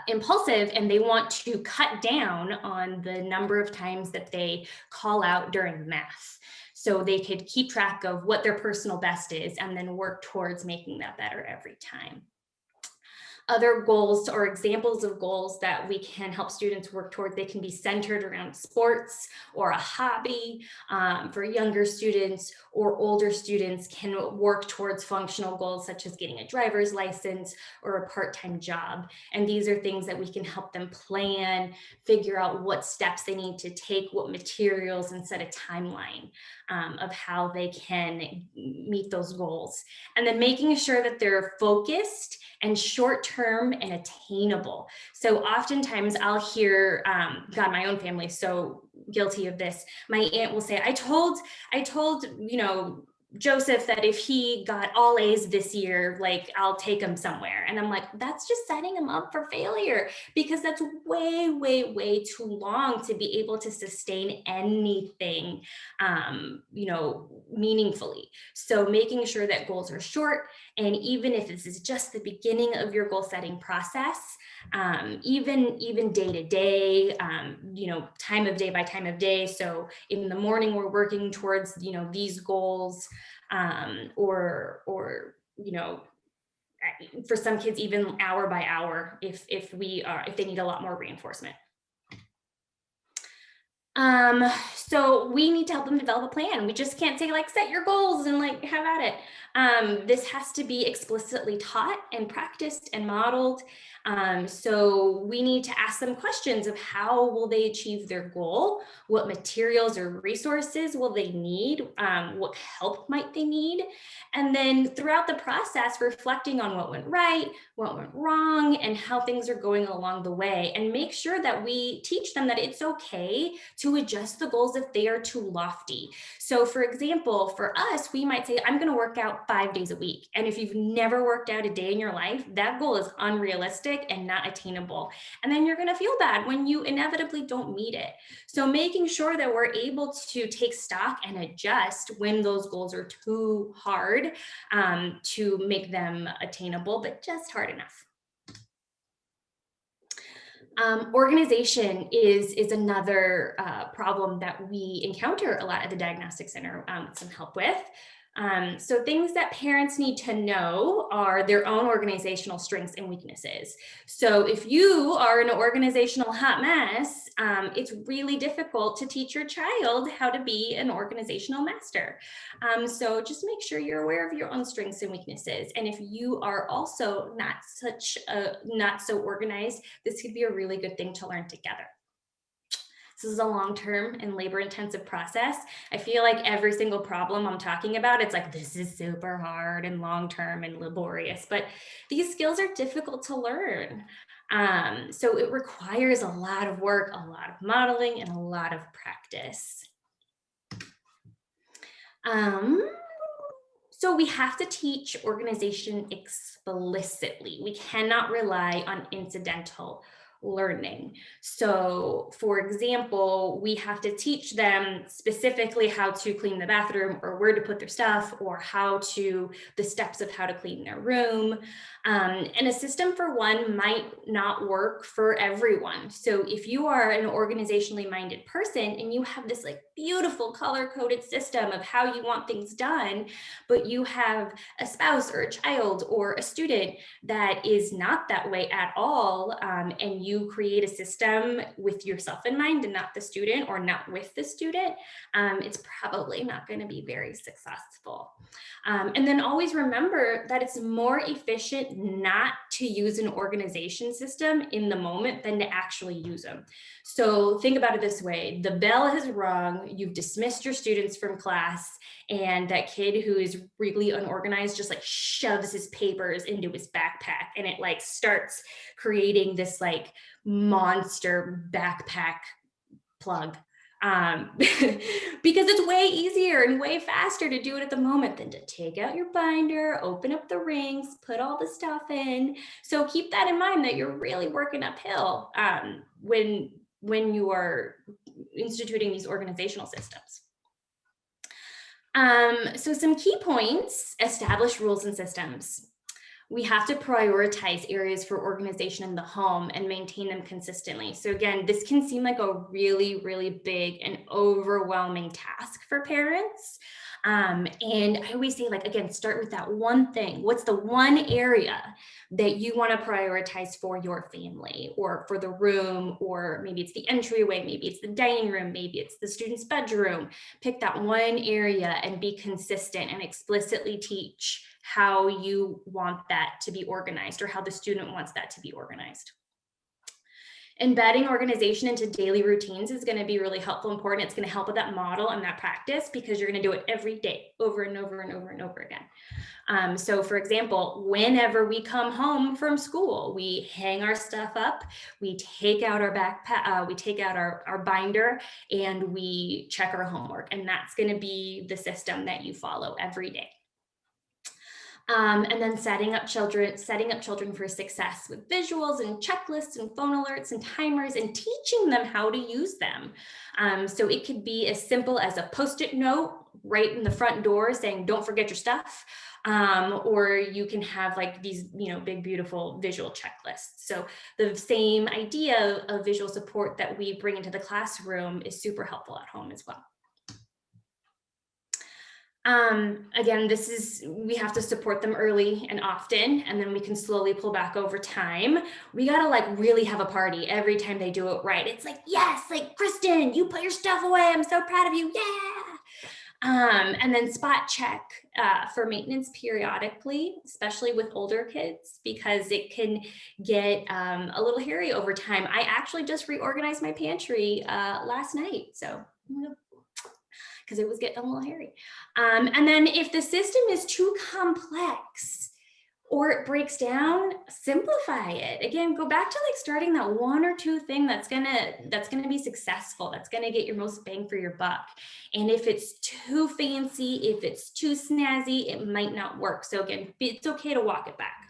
impulsive and they want to cut down on the number of times that they call out during math. So they could keep track of what their personal best is and then work towards making that better every time. Other goals or examples of goals that we can help students work toward, they can be centered around sports or a hobby. For younger students or older students can work towards functional goals such as getting a driver's license or a part-time job. And these are things that we can help them plan, figure out what steps they need to take, what materials, and set a timeline of how they can meet those goals. And then making sure that they're focused and short-term and attainable. So oftentimes I'll hear, my own family, so guilty of this. My aunt will say, I told, Joseph that if he got all A's this year, like I'll take him somewhere. And I'm like, that's just setting him up for failure, because that's way, way, way too long to be able to sustain anything, meaningfully. So making sure that goals are short, and even if this is just the beginning of your goal setting process, even day to day, time of day by time of day. So in the morning, we're working towards, these goals, or for some kids, even hour by hour, if they need a lot more reinforcement. So we need to help them develop a plan. We just can't say like, set your goals and like have at it. This has to be explicitly taught and practiced and modeled. So we need to ask them questions of how will they achieve their goal? What materials or resources will they need? What help might they need? And then throughout the process, reflecting on what went right, what went wrong, and how things are going along the way, and make sure that we teach them that it's okay to adjust the goals if they are too lofty. So for example, for us, we might say, I'm going to work out 5 days a week. And if you've never worked out a day in your life, that goal is unrealistic and not attainable. And then you're going to feel bad when you inevitably don't meet it. So making sure that we're able to take stock and adjust when those goals are too hard, to make them attainable, but just hard enough. Organization is another problem that we encounter a lot at the Diagnostic Center with some help with. So things that parents need to know are their own organizational strengths and weaknesses. So if you are an organizational hot mess, it's really difficult to teach your child how to be an organizational master. So just make sure you're aware of your own strengths and weaknesses. And if you are also not so organized, this could be a really good thing to learn together. This is a long-term and labor-intensive process. I feel like every single problem I'm talking about, it's like, this is super hard and long-term and laborious, but these skills are difficult to learn. So it requires a lot of work, a lot of modeling, and a lot of practice. So we have to teach organization explicitly. We cannot rely on incidental learning. So for example, we have to teach them specifically how to clean the bathroom or where to put their stuff or the steps of how to clean their room. And a system for one might not work for everyone. So if you are an organizationally minded person and you have this like beautiful color-coded system of how you want things done, but you have a spouse or a child or a student that is not that way at all, and you create a system with yourself in mind and not the student or not with the student, it's probably not going to be very successful. And then always remember that it's more efficient not to use an organization system in the moment than to actually use them. So think about it this way: the bell has rung, you've dismissed your students from class, and that kid who is really unorganized just like shoves his papers into his backpack, and it like starts creating this like monster backpack plug. Because it's way easier and way faster to do it at the moment than to take out your binder, open up the rings, put all the stuff in. So keep that in mind, that you're really working uphill when you are instituting these organizational systems. So some key points: establish rules and systems. We have to prioritize areas for organization in the home and maintain them consistently. So again, this can seem like a really, really big and overwhelming task for parents. And I always say, like, again, start with that one thing. What's the one area that you want to prioritize for your family or for the room, or maybe it's the entryway, maybe it's the dining room, maybe it's the student's bedroom. Pick that one area and be consistent and explicitly teach how you want that to be organized or how the student wants that to be organized. Embedding organization into daily routines is going to be really helpful, important. It's going to help with that model and that practice because you're going to do it every day over and over and over and over again. So for example, whenever we come home from school, we hang our stuff up, we take out our backpack, we take out our binder, and we check our homework. And that's going to be the system that you follow every day. And then setting up children for success with visuals and checklists and phone alerts and timers, and teaching them how to use them. So it could be as simple as a Post-it note right in the front door saying, don't forget your stuff. Or you can have like these, big, beautiful visual checklists. So the same idea of visual support that we bring into the classroom is super helpful at home as well. Again, we have to support them early and often, and then we can slowly pull back over time. We gotta like really have a party every time they do it right. It's like, yes, like, Kristen, you put your stuff away. I'm so proud of you. Yeah. And then spot check for maintenance periodically, especially with older kids, because it can get a little hairy over time. I actually just reorganized my pantry last night, so because it was getting a little hairy. And then if the system is too complex or it breaks down, simplify it. Again, go back to like starting that one or two thing that's gonna be successful, that's gonna get your most bang for your buck. And if it's too fancy, if it's too snazzy, it might not work. So again, it's okay to walk it back.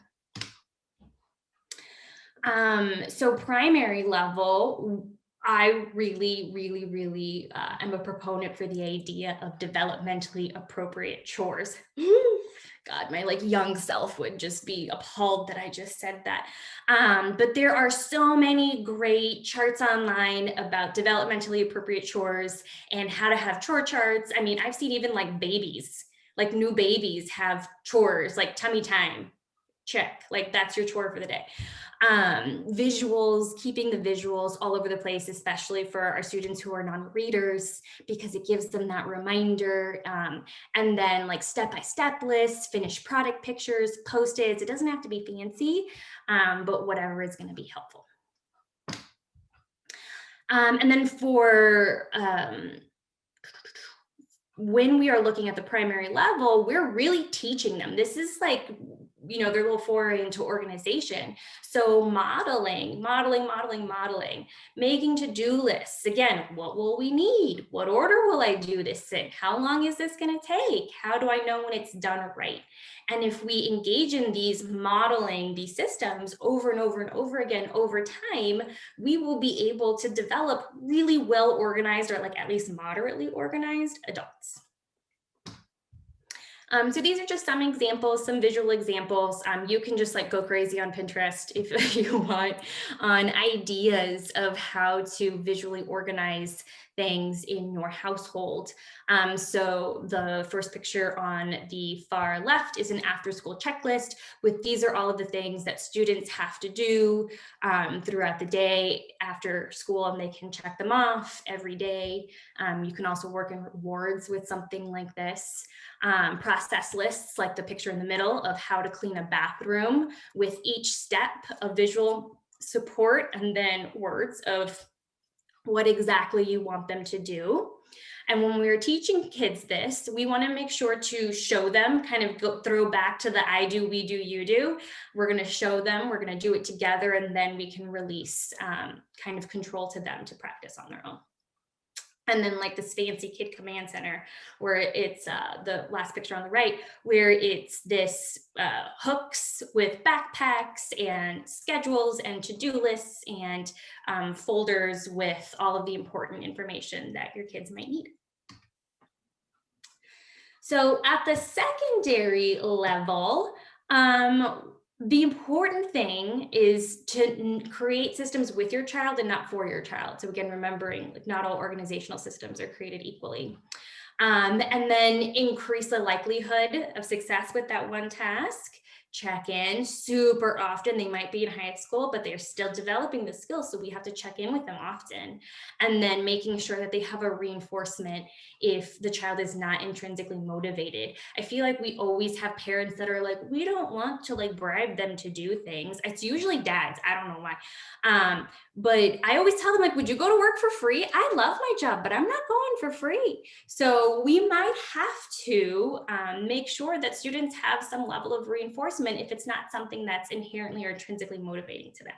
So primary level, I really am a proponent for the idea of developmentally appropriate chores. God, my like young self would just be appalled that I just said that. But there are so many great charts online about developmentally appropriate chores and how to have chore charts. I mean, I've seen even like babies, like new babies have chores, like tummy time, check, like that's your chore for the day. Visuals, keeping the visuals all over the place, especially for our students who are non-readers, because it gives them that reminder. And then like step-by-step lists, finished product pictures, Post-its. It doesn't have to be fancy, but whatever is going to be helpful. And then for when we are looking at the primary level, we're really teaching them. This is like, you know, their little foray into organization. So modeling, making to-do lists. Again, what will we need? What order will I do this in? How long is this going to take? How do I know when it's done right? And if we engage in these modeling, these systems over and over and over again over time, we will be able to develop really well organized, or like at least moderately organized adults. So these are just some examples, some visual examples. You can just like go crazy on Pinterest if you want on ideas of how to visually organize things in your household. So the first picture on the far left is an after-school checklist with these are all of the things that students have to do throughout the day after school, and they can check them off every day. You can also work in rewards with something like this. Process lists, like the picture in the middle of how to clean a bathroom, with each step of visual support and then words of what exactly you want them to do. And when we're teaching kids this, we want to make sure to show them, kind of throw back to the I do, we do, you do. We're going to show them, we're going to do it together, and then we can release kind of control to them to practice on their own. And then like this fancy kid command center, where it's the last picture on the right, where it's this hooks with backpacks and schedules and to-do lists and folders with all of the important information that your kids might need. So at the secondary level, the important thing is to create systems with your child and not for your child. So again, remembering like not all organizational systems are created equally. And then increase the likelihood of success with that one task. Check in super often. They might be in high school, but they're still developing the skills. So we have to check in with them often. And then making sure that they have a reinforcement if the child is not intrinsically motivated. I feel like we always have parents that are like, we don't want to like bribe them to do things. It's usually dads. I don't know why. But I always tell them like, would you go to work for free? I love my job, but I'm not going for free. So we might have to make sure that students have some level of reinforcement if it's not something that's inherently or intrinsically motivating to them.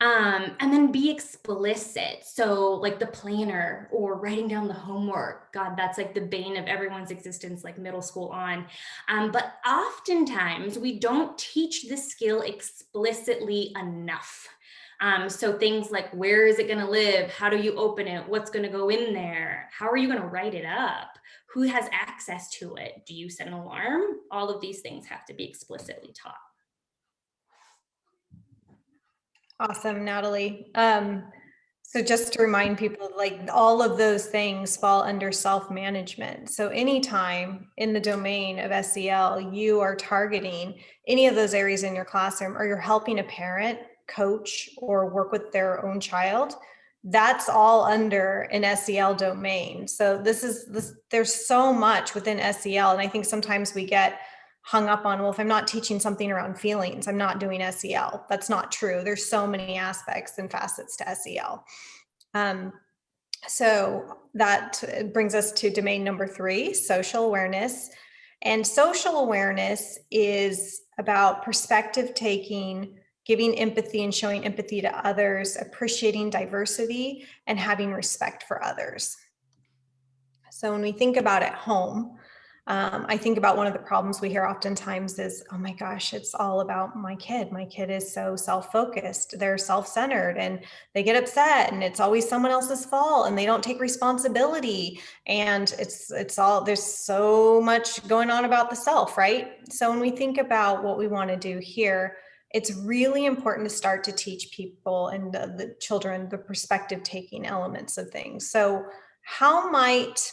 And then be explicit. So like the planner or writing down the homework, God, that's like the bane of everyone's existence, like middle school on. But oftentimes we don't teach this skill explicitly enough. So things like, where is it going to live? How do you open it? What's going to go in there? How are you going to write it up? Who has access to it? Do you set an alarm? All of these things have to be explicitly taught. Awesome, Natalie. So just to remind people, like all of those things fall under self-management. So anytime in the domain of SEL, you are targeting any of those areas in your classroom, or you're helping a parent coach or work with their own child, that's all under an SEL domain. So there's so much within SEL. And I think sometimes we get hung up on, well, if I'm not teaching something around feelings, I'm not doing SEL. That's not true. There's so many aspects and facets to SEL. So that brings us to domain number 3, social awareness. And social awareness is about perspective taking, giving empathy and showing empathy to others, appreciating diversity, and having respect for others. So when we think about at home, I think about one of the problems we hear oftentimes is, oh my gosh, it's all about my kid. My kid is so self-focused. They're self-centered and they get upset and it's always someone else's fault and they don't take responsibility. And it's all, there's so much going on about the self, right? So when we think about what we want to do here, it's really important to start to teach people and the children the perspective taking elements of things. So how might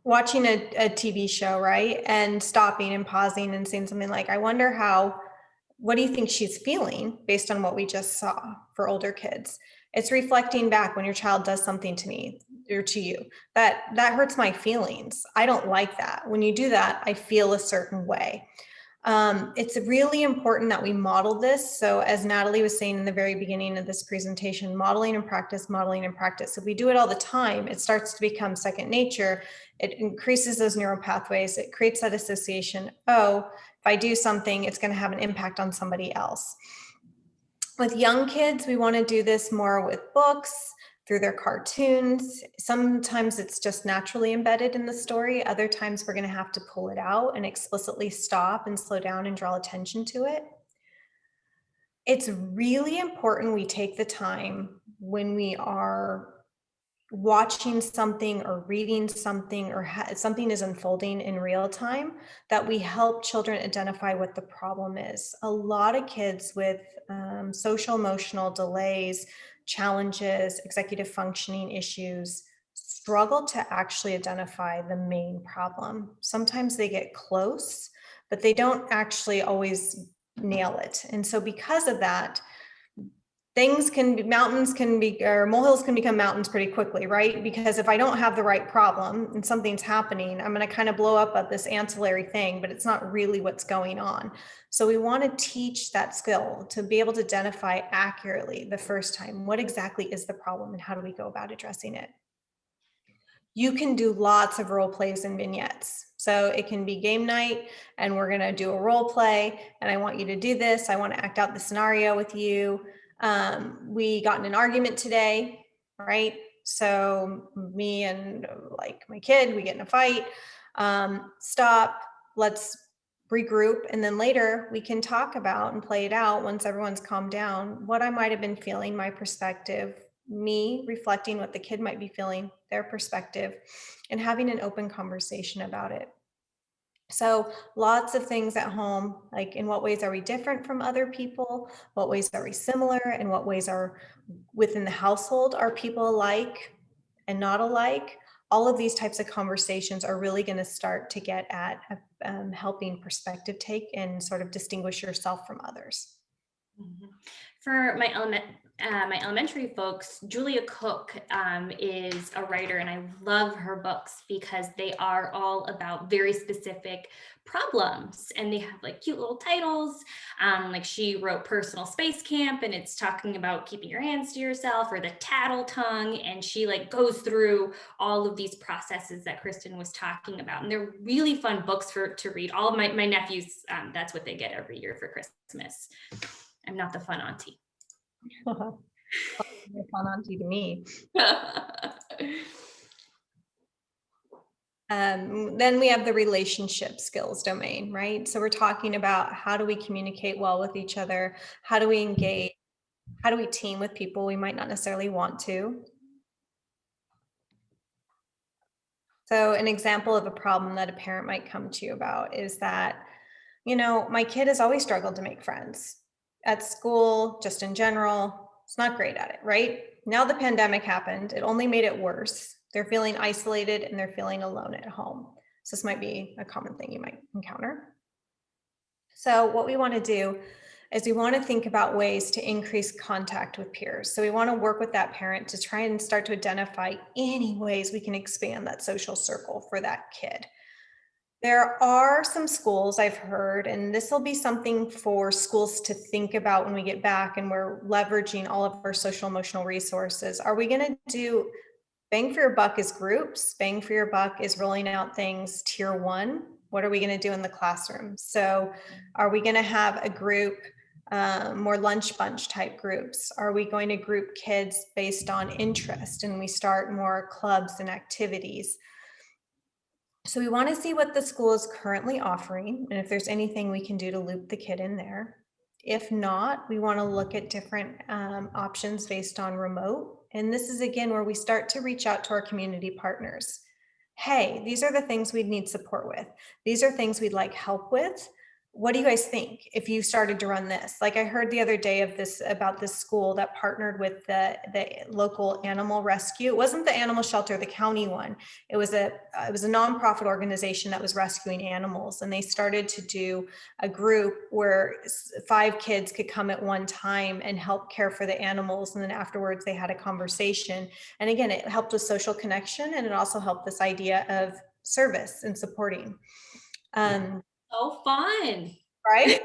watching a TV show, right? And stopping and pausing and saying something like, what do you think she's feeling based on what we just saw for older kids? It's reflecting back when your child does something to me or to you, that hurts my feelings. I don't like that. When you do that, I feel a certain way. It's really important that we model this. So as Natalie was saying in the very beginning of this presentation, modeling and practice, modeling and practice. If we do it all the time, it starts to become second nature. It increases those neural pathways. It creates that association. Oh, if I do something, it's going to have an impact on somebody else. With young kids, we want to do this more with books, through their cartoons. Sometimes it's just naturally embedded in the story. Other times we're going to have to pull it out and explicitly stop and slow down and draw attention to it. It's really important we take the time when we are watching something or reading something or something is unfolding in real time, that we help children identify what the problem is. A lot of kids with social emotional delays, challenges, executive functioning issues struggle to actually identify the main problem. Sometimes they get close, but they don't actually always nail it. And so because of that, mountains can be, or molehills can become mountains pretty quickly, right? Because if I don't have the right problem and something's happening, I'm going to kind of blow up at this ancillary thing, but it's not really what's going on. So we want to teach that skill to be able to identify accurately the first time, what exactly is the problem and how do we go about addressing it? You can do lots of role plays and vignettes. So it can be game night and we're going to do a role play and I want you to do this. I want to act out the scenario with you. We got in an argument today, right? So me and like my kid, we get in a fight. Stop, let's regroup. And then later we can talk about and play it out once everyone's calmed down, what I might've been feeling, my perspective, me reflecting what the kid might be feeling, their perspective, and having an open conversation about it. So lots of things at home, like in what ways are we different from other people? What ways are we similar? And what ways are within the household are people alike and not alike? All of these types of conversations are really going to start to get at helping perspective take and sort of distinguish yourself from others. Mm-hmm. For my elementary folks, Julia Cook is a writer, and I love her books because they are all about very specific problems, and they have like cute little titles. Like she wrote Personal Space Camp, and it's talking about keeping your hands to yourself, or the tattle tongue, and she like goes through all of these processes that Kristen was talking about, and they're really fun books to read. All of my nephews, that's what they get every year for Christmas. I'm not the fun auntie. Fun auntie to me. Then we have the relationship skills domain, right? So we're talking about how do we communicate well with each other? How do we engage? How do we team with people we might not necessarily want to? So an example of a problem that a parent might come to you about is that, my kid has always struggled to make friends at school, just in general. It's not great at it, right? Now the pandemic happened. It only made it worse. They're feeling isolated and they're feeling alone at home. So this might be a common thing you might encounter. So what we want to do is we want to think about ways to increase contact with peers. So we want to work with that parent to try and start to identify any ways we can expand that social circle for that kid. There are some schools I've heard, and this will be something for schools to think about when we get back and we're leveraging all of our social emotional resources. Are we going to do bang for your buck is groups, bang for your buck is rolling out things tier one? What are we going to do in the classroom? So are we going to have a group, more lunch bunch type groups? Are we going to group kids based on interest and we start more clubs and activities? So we want to see what the school is currently offering and if there's anything we can do to loop the kid in there. If not, we want to look at different options based on remote. And this is again where we start to reach out to our community partners. Hey, these are the things we'd need support with. These are things we'd like help with. What do you guys think if you started to run this? Like I heard the other day of this about this school that partnered with the local animal rescue. It wasn't the animal shelter, the county one. It was a nonprofit organization that was rescuing animals, and they started to do a group where 5 kids could come at one time and help care for the animals, and then afterwards they had a conversation. And again, it helped with social connection, and it also helped this idea of service and supporting. So fun. Right?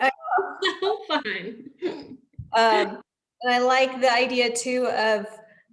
So fun. And I like the idea too of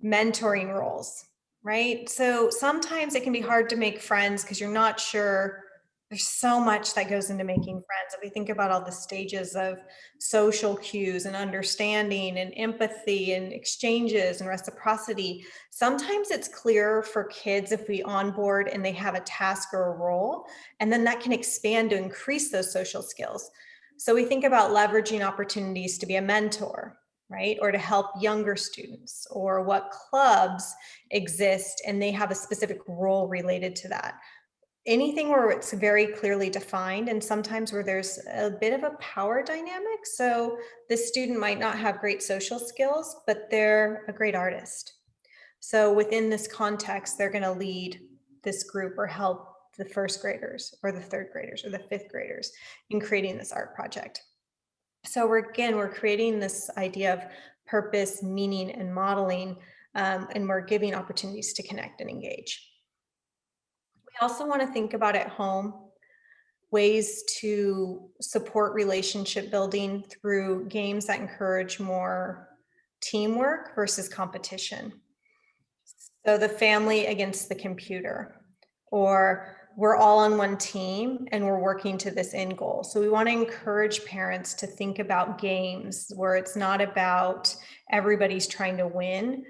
mentoring roles, right? So sometimes it can be hard to make friends because you're not sure. There's so much that goes into making friends. If we think about all the stages of social cues and understanding and empathy and exchanges and reciprocity, sometimes it's clearer for kids if we onboard and they have a task or a role, and then that can expand to increase those social skills. So we think about leveraging opportunities to be a mentor, right? Or to help younger students, or what clubs exist and they have a specific role related to that. Anything where it's very clearly defined, and sometimes where there's a bit of a power dynamic. So the student might not have great social skills, but they're a great artist. So within this context, they're going to lead this group or help the first graders or the third graders or the fifth graders in creating this art project. So we're creating this idea of purpose, meaning, and modeling, and we're giving opportunities to connect and engage. We also want to think about at home ways to support relationship building through games that encourage more teamwork versus competition. So the family against the computer, or we're all on one team and we're working to this end goal. So we want to encourage parents to think about games where it's not about everybody's trying to win,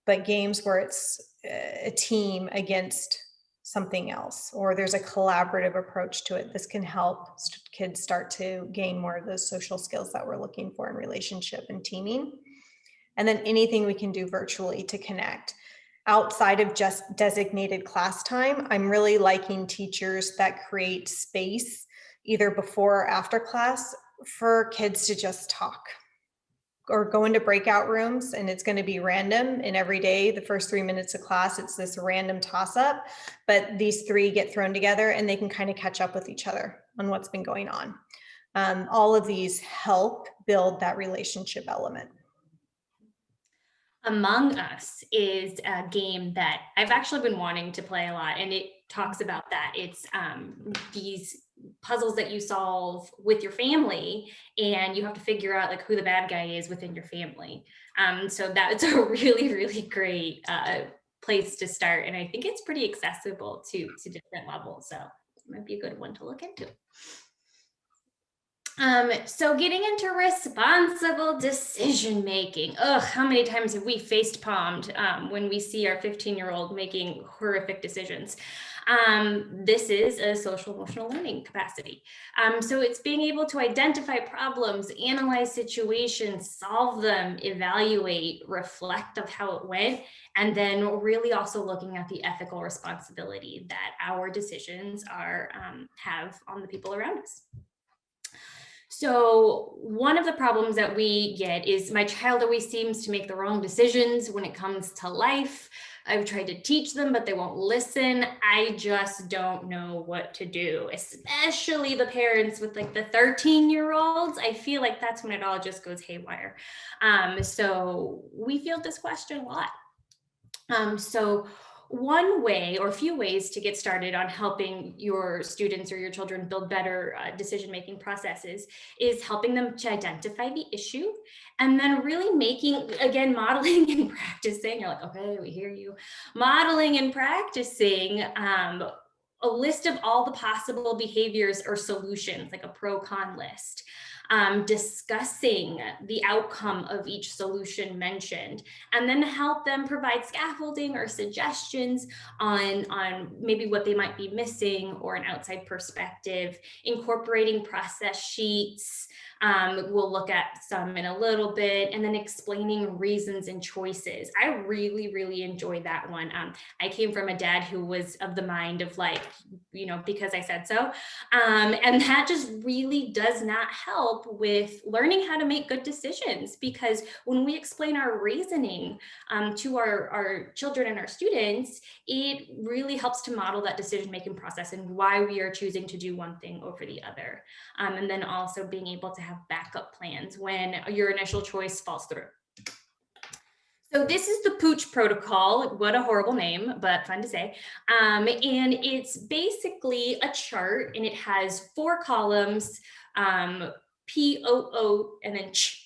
but games where it's a team against something else, or there's a collaborative approach to it. This can help kids start to gain more of those social skills that we're looking for in relationship and teaming. And then anything we can do virtually to connect. Outside of just designated class time, I'm really liking teachers that create space either before or after class for kids to just talk, or go into breakout rooms, and it's going to be random. And every day, the first 3 minutes of class, it's this random toss up, but these 3 get thrown together and they can kind of catch up with each other on what's been going on. All of these help build that relationship element. Among Us is a game that I've actually been wanting to play a lot, and it talks about that. It's these puzzles that you solve with your family, and you have to figure out like who the bad guy is within your family. So that's a really, really great place to start, and I think it's pretty accessible to different levels. So it might be a good one to look into. So getting into responsible decision making. Ugh, how many times have we face palmed when we see our 15-year-old making horrific decisions? This is a social emotional learning capacity. So it's being able to identify problems, analyze situations, solve them, evaluate, reflect of how it went, and then really also looking at the ethical responsibility that our decisions are have on the people around us. So one of the problems that we get is my child always seems to make the wrong decisions when it comes to life. I've tried to teach them, but they won't listen. I just don't know what to do, especially the parents with like the 13-year-olds. I feel like that's when it all just goes haywire. So we field this question a lot. So one way or a few ways to get started on helping your students or your children build better decision-making processes is helping them to identify the issue and then really making, again, modeling and practicing. You're like, okay, we hear you. Modeling and practicing a list of all the possible behaviors or solutions, like a pro-con list. Discussing the outcome of each solution mentioned, and then help them provide scaffolding or suggestions on maybe what they might be missing or an outside perspective, incorporating process sheets. We'll look at some in a little bit, and then explaining reasons and choices. I really, really enjoyed that one. I came from a dad who was of the mind of like, because I said so. And that just really does not help with learning how to make good decisions, because when we explain our reasoning to our children and our students, it really helps to model that decision-making process and why we are choosing to do one thing over the other. And then also being able to have backup plans when your initial choice falls through. So this is the Pooch protocol. What a horrible name, but fun to say. And it's basically a chart, and it has 4 columns, P, O, O, and then Ch.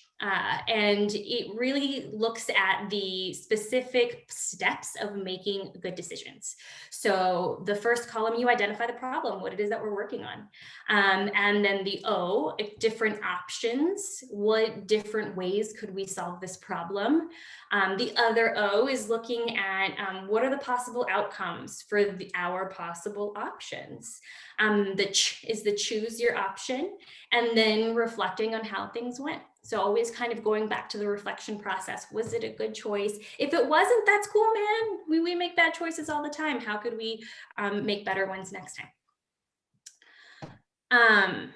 And it really looks at the specific steps of making good decisions. So the first column, you identify the problem, what it is that we're working on. And then the O, different options, what different ways could we solve this problem? The other O is looking at what are the possible outcomes for our possible options. The Ch is the choose your option, and then reflecting on how things went. So always kind of going back to the reflection process. Was it a good choice? If it wasn't, that's cool, man. We make bad choices all the time. How could we make better ones next time?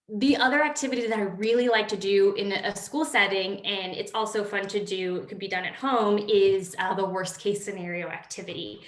The other activity that I really like to do in a school setting, and it's also fun to do, it could be done at home, is the worst case scenario activity.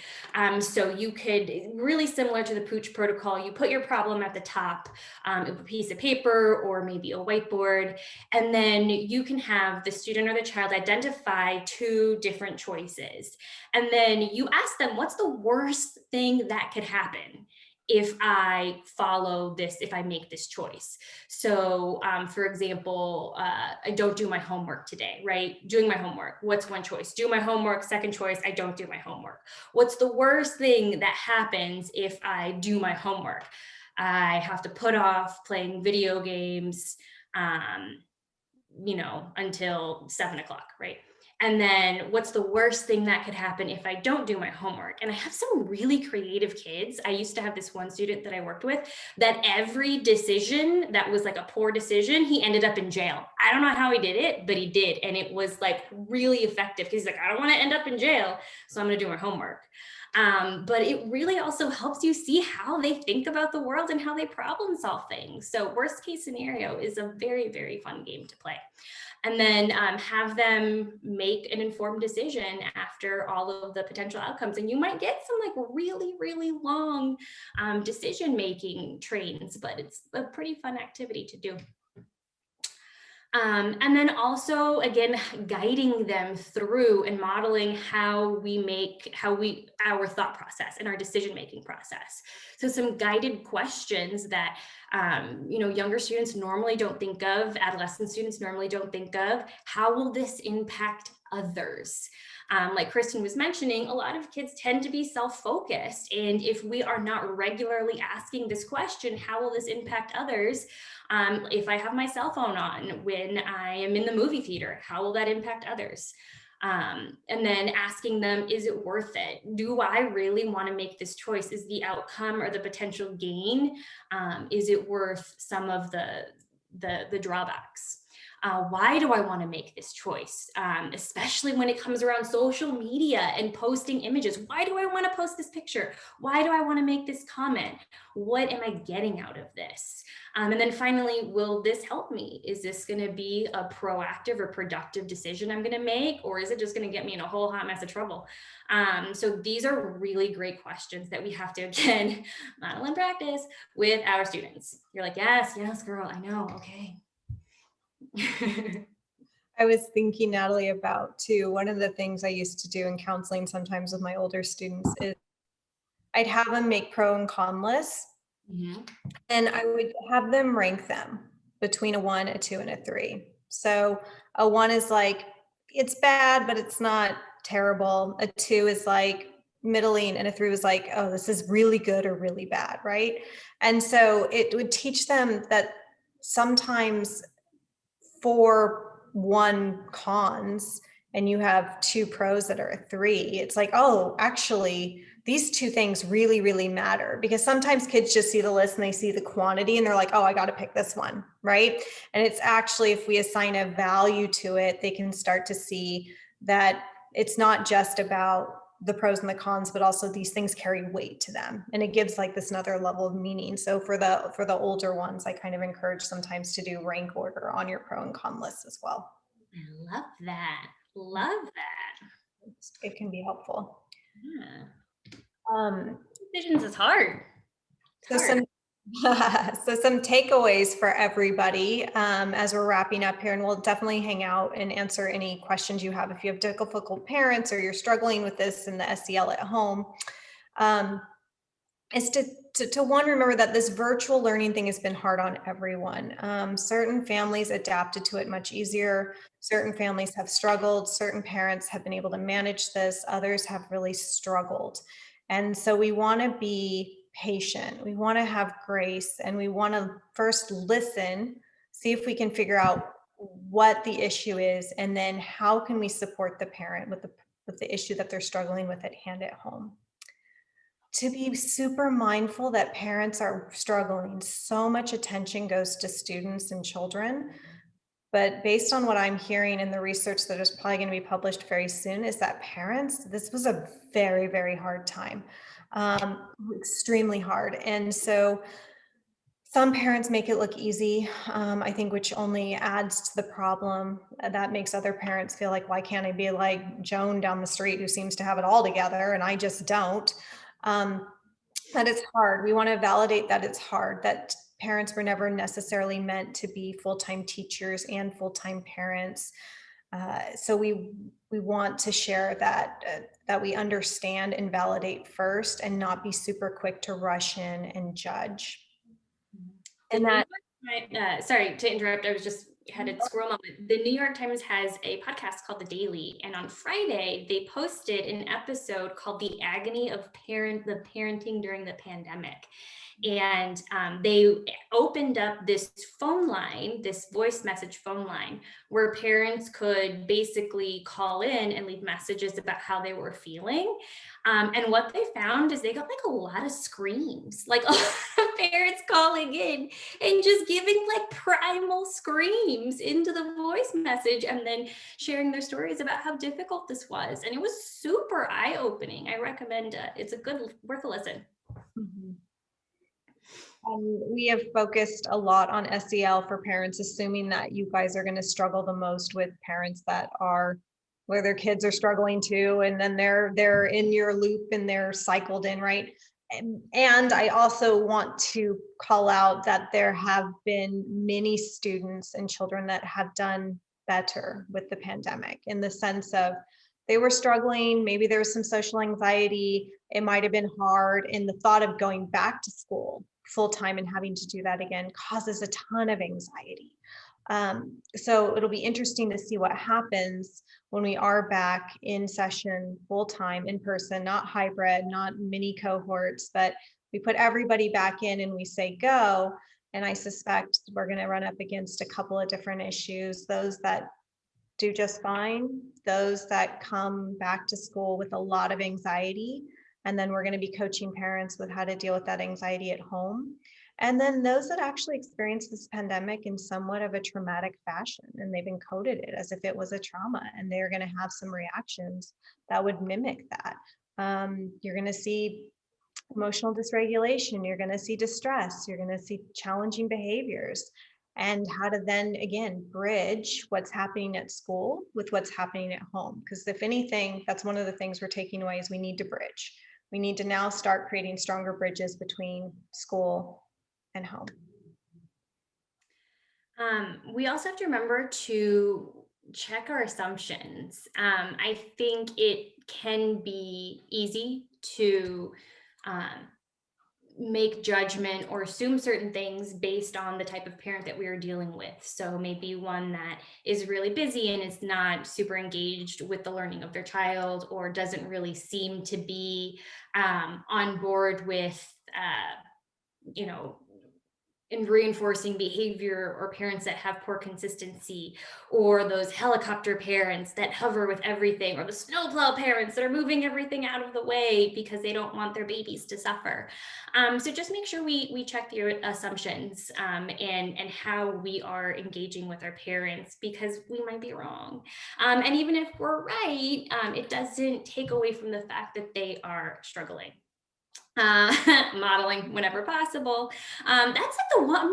So you could, really similar to the Pooch protocol, you put your problem at the top of a piece of paper or maybe a whiteboard, and then you can have the student or the child identify 2 different choices. And then you ask them, what's the worst thing that could happen if I follow this, if I make this choice? So for example, I don't do my homework today, right? Doing my homework, what's one choice? Do my homework. Second choice, I don't do my homework. What's the worst thing that happens if I do my homework? I have to put off playing video games, until 7 o'clock, right? And then what's the worst thing that could happen if I don't do my homework? And I have some really creative kids. I used to have this one student that I worked with that every decision that was like a poor decision, he ended up in jail. I don't know how he did it, but he did. And it was like really effective because he's like, I don't want to end up in jail, so I'm going to do my homework. But it really also helps you see how they think about the world and how they problem solve things. So worst case scenario is a very, very fun game to play. And then have them make an informed decision after all of the potential outcomes. And you might get some like really, really long decision-making trains, but it's a pretty fun activity to do. And then also, again, guiding them through and modeling our thought process and our decision-making process. So some guided questions that, younger students normally don't think of, adolescent students normally don't think of. How will this impact others? Like Kristen was mentioning, a lot of kids tend to be self-focused. And if we are not regularly asking this question, how will this impact others? If I have my cell phone on when I am in the movie theater, how will that impact others? And then asking them, is it worth it? Do I really want to make this choice? Is the outcome or the potential gain, is it worth some of the drawbacks? Why do I want to make this choice? Especially when it comes around social media and posting images. Why do I want to post this picture? Why do I want to make this comment? What am I getting out of this? And then finally, will this help me? Is this going to be a proactive or productive decision I'm going to make? Or is it just going to get me in a whole hot mess of trouble? So these are really great questions that we have to, again, model and practice with our students. You're like, yes, yes, girl, I know. Okay. I was thinking, Natalie, about too, one of the things I used to do in counseling sometimes with my older students is I'd have them make pro and con lists. Mhm. And I would have them rank them between a 1, a 2, and a 3. So a 1 is like, it's bad, but it's not terrible. A 2 is like middling, and a 3 was like, oh, this is really good or really bad, right? And so it would teach them that sometimes for 1 cons and you have 2 pros that are a 3, it's like, oh, actually, these 2 things really, really matter, because sometimes kids just see the list and they see the quantity and they're like, oh, I got to pick this one, right? And it's actually, if we assign a value to it, they can start to see that it's not just about the pros and the cons, but also these things carry weight to them, and it gives like this another level of meaning. So for the older ones, I kind of encourage sometimes to do rank order on your pro and con lists as well. I love that. Love that. It can be helpful. Yeah. Decisions is hard. It's hard. So some takeaways for everybody as we're wrapping up here, and we'll definitely hang out and answer any questions you have if you have difficult parents or you're struggling with this in the SEL at home. Is to one, remember that this virtual learning thing has been hard on everyone. Certain families adapted to it much easier. Certain families have struggled. Certain parents have been able to manage this. Others have really struggled. And so we want to be patient. We want to have grace, and we want to first listen, see if we can figure out what the issue is, and then how can we support the parent with the issue that they're struggling with at hand at home. To be super mindful that parents are struggling. So much attention goes to students and children. But based on what I'm hearing in the research that is probably going to be published very soon, is that parents, this was a very, very hard time, extremely hard. And so some parents make it look easy, I think, which only adds to the problem. That makes other parents feel like, why can't I be like Joan down the street who seems to have it all together and I just don't? That it's hard. We want to validate that it's hard, that parents were never necessarily meant to be full-time teachers and full-time parents. So we want to share that we understand and validate first, and not be super quick to rush in and judge. And that, sorry to interrupt. I was just had a squirrel moment. The New York Times has a podcast called The Daily, and on Friday they posted an episode called "The Agony of the Parenting During the Pandemic." And they opened up this phone line, this voice message phone line, where parents could basically call in and leave messages about how they were feeling. And what they found is they got like a lot of screams, like a lot of parents calling in and just giving like primal screams into the voice message, and then sharing their stories about how difficult this was. And it was super eye-opening. I recommend it. It's worth a listen. Mhm. We have focused a lot on SEL for parents, assuming that you guys are going to struggle the most with parents that are where their kids are struggling too, and then they're in your loop and they're cycled in, right? And I also want to call out that there have been many students and children that have done better with the pandemic, in the sense of they were struggling, maybe there was some social anxiety, it might have been hard, and the thought of going back to school full time and having to do that again causes a ton of anxiety. So it'll be interesting to see what happens when we are back in session full time, in person, not hybrid, not mini cohorts, but we put everybody back in and we say go. And I suspect we're going to run up against a couple of different issues, those that do just fine, those that come back to school with a lot of anxiety, and then we're going to be coaching parents with how to deal with that anxiety at home. And then those that actually experienced this pandemic in somewhat of a traumatic fashion, and they've encoded it as if it was a trauma, and they're going to have some reactions that would mimic that. You're going to see emotional dysregulation, you're going to see distress, you're going to see challenging behaviors, and how to then again bridge what's happening at school with what's happening at home. Because if anything, that's one of the things we're taking away is we need to bridge. We need to now start creating stronger bridges between school and home. We also have to remember to check our assumptions. I think it can be easy to make judgment or assume certain things based on the type of parent that we are dealing with. So maybe one that is really busy and is not super engaged with the learning of their child, or doesn't really seem to be on board with, you know, in reinforcing behavior, or parents that have poor consistency, or those helicopter parents that hover with everything, or the snowplow parents that are moving everything out of the way because they don't want their babies to suffer. So just make sure we check your assumptions and how we are engaging with our parents, because we might be wrong. And even if we're right, it doesn't take away from the fact that they are struggling. Modeling whenever possible. That's like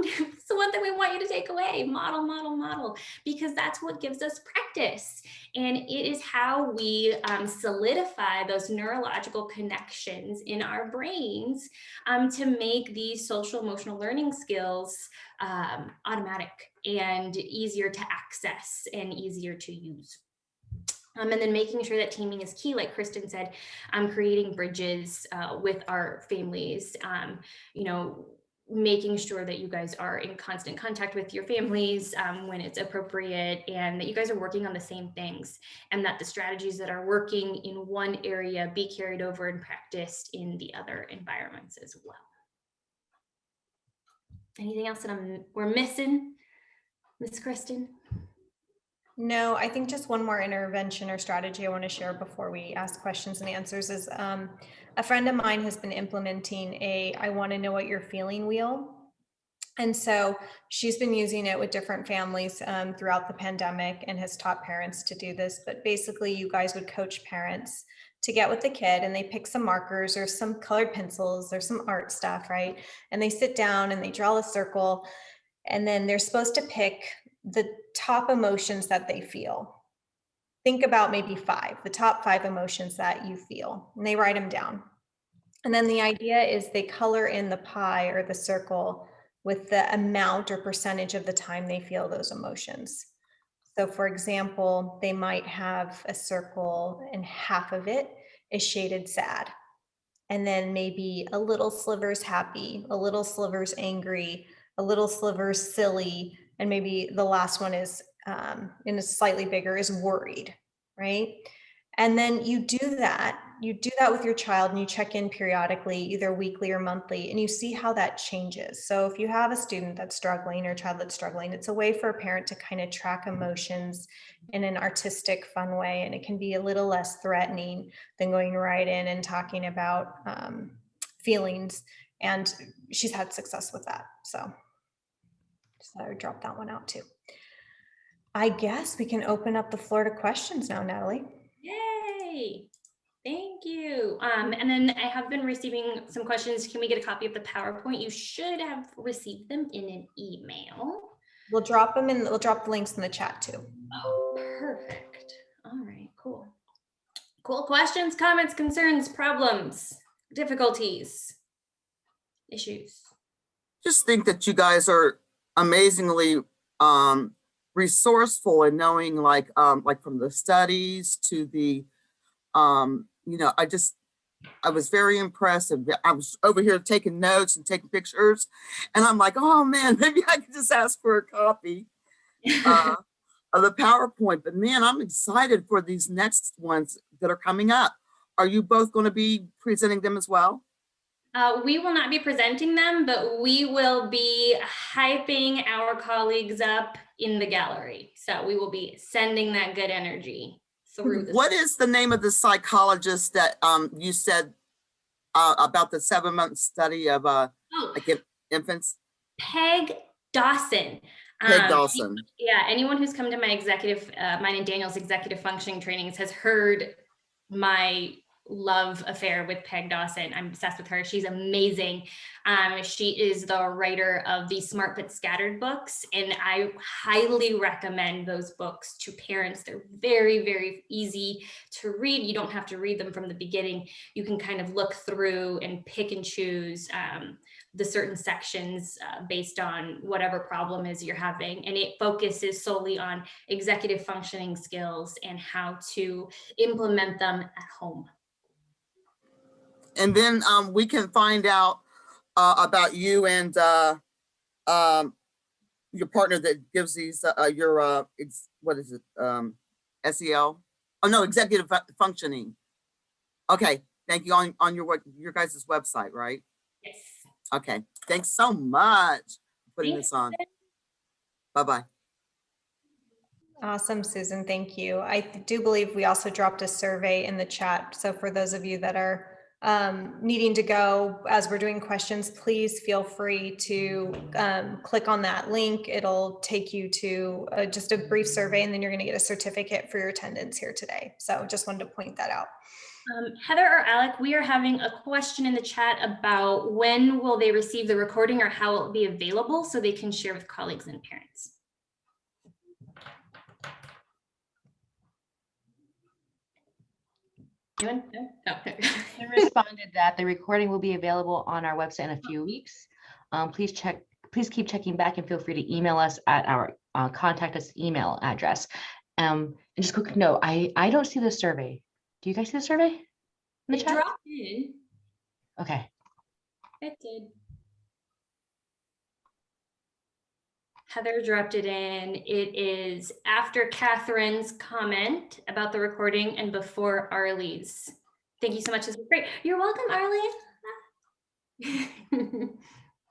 it's the one thing we want you to take away. Model, model, model, because that's what gives us practice. And it is how we solidify those neurological connections in our brains to make these social emotional learning skills automatic and easier to access and easier to use. And then making sure that teaming is key, like Kristen said, creating bridges with our families, making sure that you guys are in constant contact with your families when it's appropriate, and that you guys are working on the same things, and that the strategies that are working in one area be carried over and practiced in the other environments as well. Anything else that we're missing, Miss Kristen? No, I think just one more intervention or strategy I want to share before we ask questions and answers is a friend of mine has been implementing a I want to know what you're feeling wheel. And so she's been using it with different families throughout the pandemic, and has taught parents to do this. But basically, you guys would coach parents to get with the kid, and they pick some markers or some colored pencils or some art stuff, right? And they sit down and they draw a circle, and then they're supposed to pick the top emotions that they feel. Think about maybe the top 5 emotions that you feel, and they write them down. And then the idea is they color in the pie or the circle with the amount or percentage of the time they feel those emotions. So for example, they might have a circle and half of it is shaded sad. And then maybe a little sliver's happy, a little sliver's angry, a little sliver's silly, and maybe the last one is in a slightly bigger is worried, right? And then you do that with your child, and you check in periodically, either weekly or monthly, and you see how that changes. So if you have a student that's struggling or a child that's struggling, it's a way for a parent to kind of track emotions in an artistic, fun way. And it can be a little less threatening than going right in and talking about feelings. And she's had success with that. So I would drop that one out too. I guess we can open up the floor to questions now, Natalie. Yay! Thank you. And then I have been receiving some questions. Can we get a copy of the PowerPoint? You should have received them in an email. We'll drop them in. We'll drop the links in the chat too. Oh, perfect. All right, cool. Cool. Questions, comments, concerns, problems, difficulties, issues. Just think that you guys are amazingly resourceful in knowing, like from the studies to the I was very impressed. I was over here taking notes and taking pictures, and I'm like, oh man, maybe I could just ask for a copy of the PowerPoint. But man, I'm excited for these next ones that are coming up. Are you both going to be presenting them as well? We will not be presenting them, but we will be hyping our colleagues up in the gallery. So we will be sending that good energy through. What is the name of the psychologist that you said about the 7-month study of infants? Peg Dawson. Peg Dawson. Yeah, anyone who's come to my mine and Daniel's executive functioning trainings has heard my love affair with Peg Dawson. I'm obsessed with her. She's amazing. She is the writer of the Smart But Scattered books, and I highly recommend those books to parents. They're very, very easy to read. You don't have to read them from the beginning. You can kind of look through and pick and choose the certain sections based on whatever problem is you're having. And it focuses solely on executive functioning skills and how to implement them at home. And then we can find out about you and your partner that gives these your what is it, SEL? Oh no, executive functioning. Okay, thank you, on your guys' website, right? Yes. Okay, thanks so much for putting Thanks. this on. Bye-bye. Awesome, Susan. Thank you. I do believe we also dropped a survey in the chat. So for those of you that are needing to go as we're doing questions, please feel free to click on that link. It'll take you to just a brief survey, and then you're going to get a certificate for your attendance here today. So just wanted to point that out. Heather or Alec, we are having a question in the chat about when will they receive the recording or how will it be available so they can share with colleagues and parents. Anyone? No? I responded that the recording will be available on our website in a few weeks. Please keep checking back and feel free to email us at our contact us email address. And just a quick note, I don't see the survey. Do you guys see the survey in the chat? Dropped in. Okay. It did. Heather dropped it in. It is after Catherine's comment about the recording and before Arlie's. Thank you so much. This was great. You're welcome, Arlie.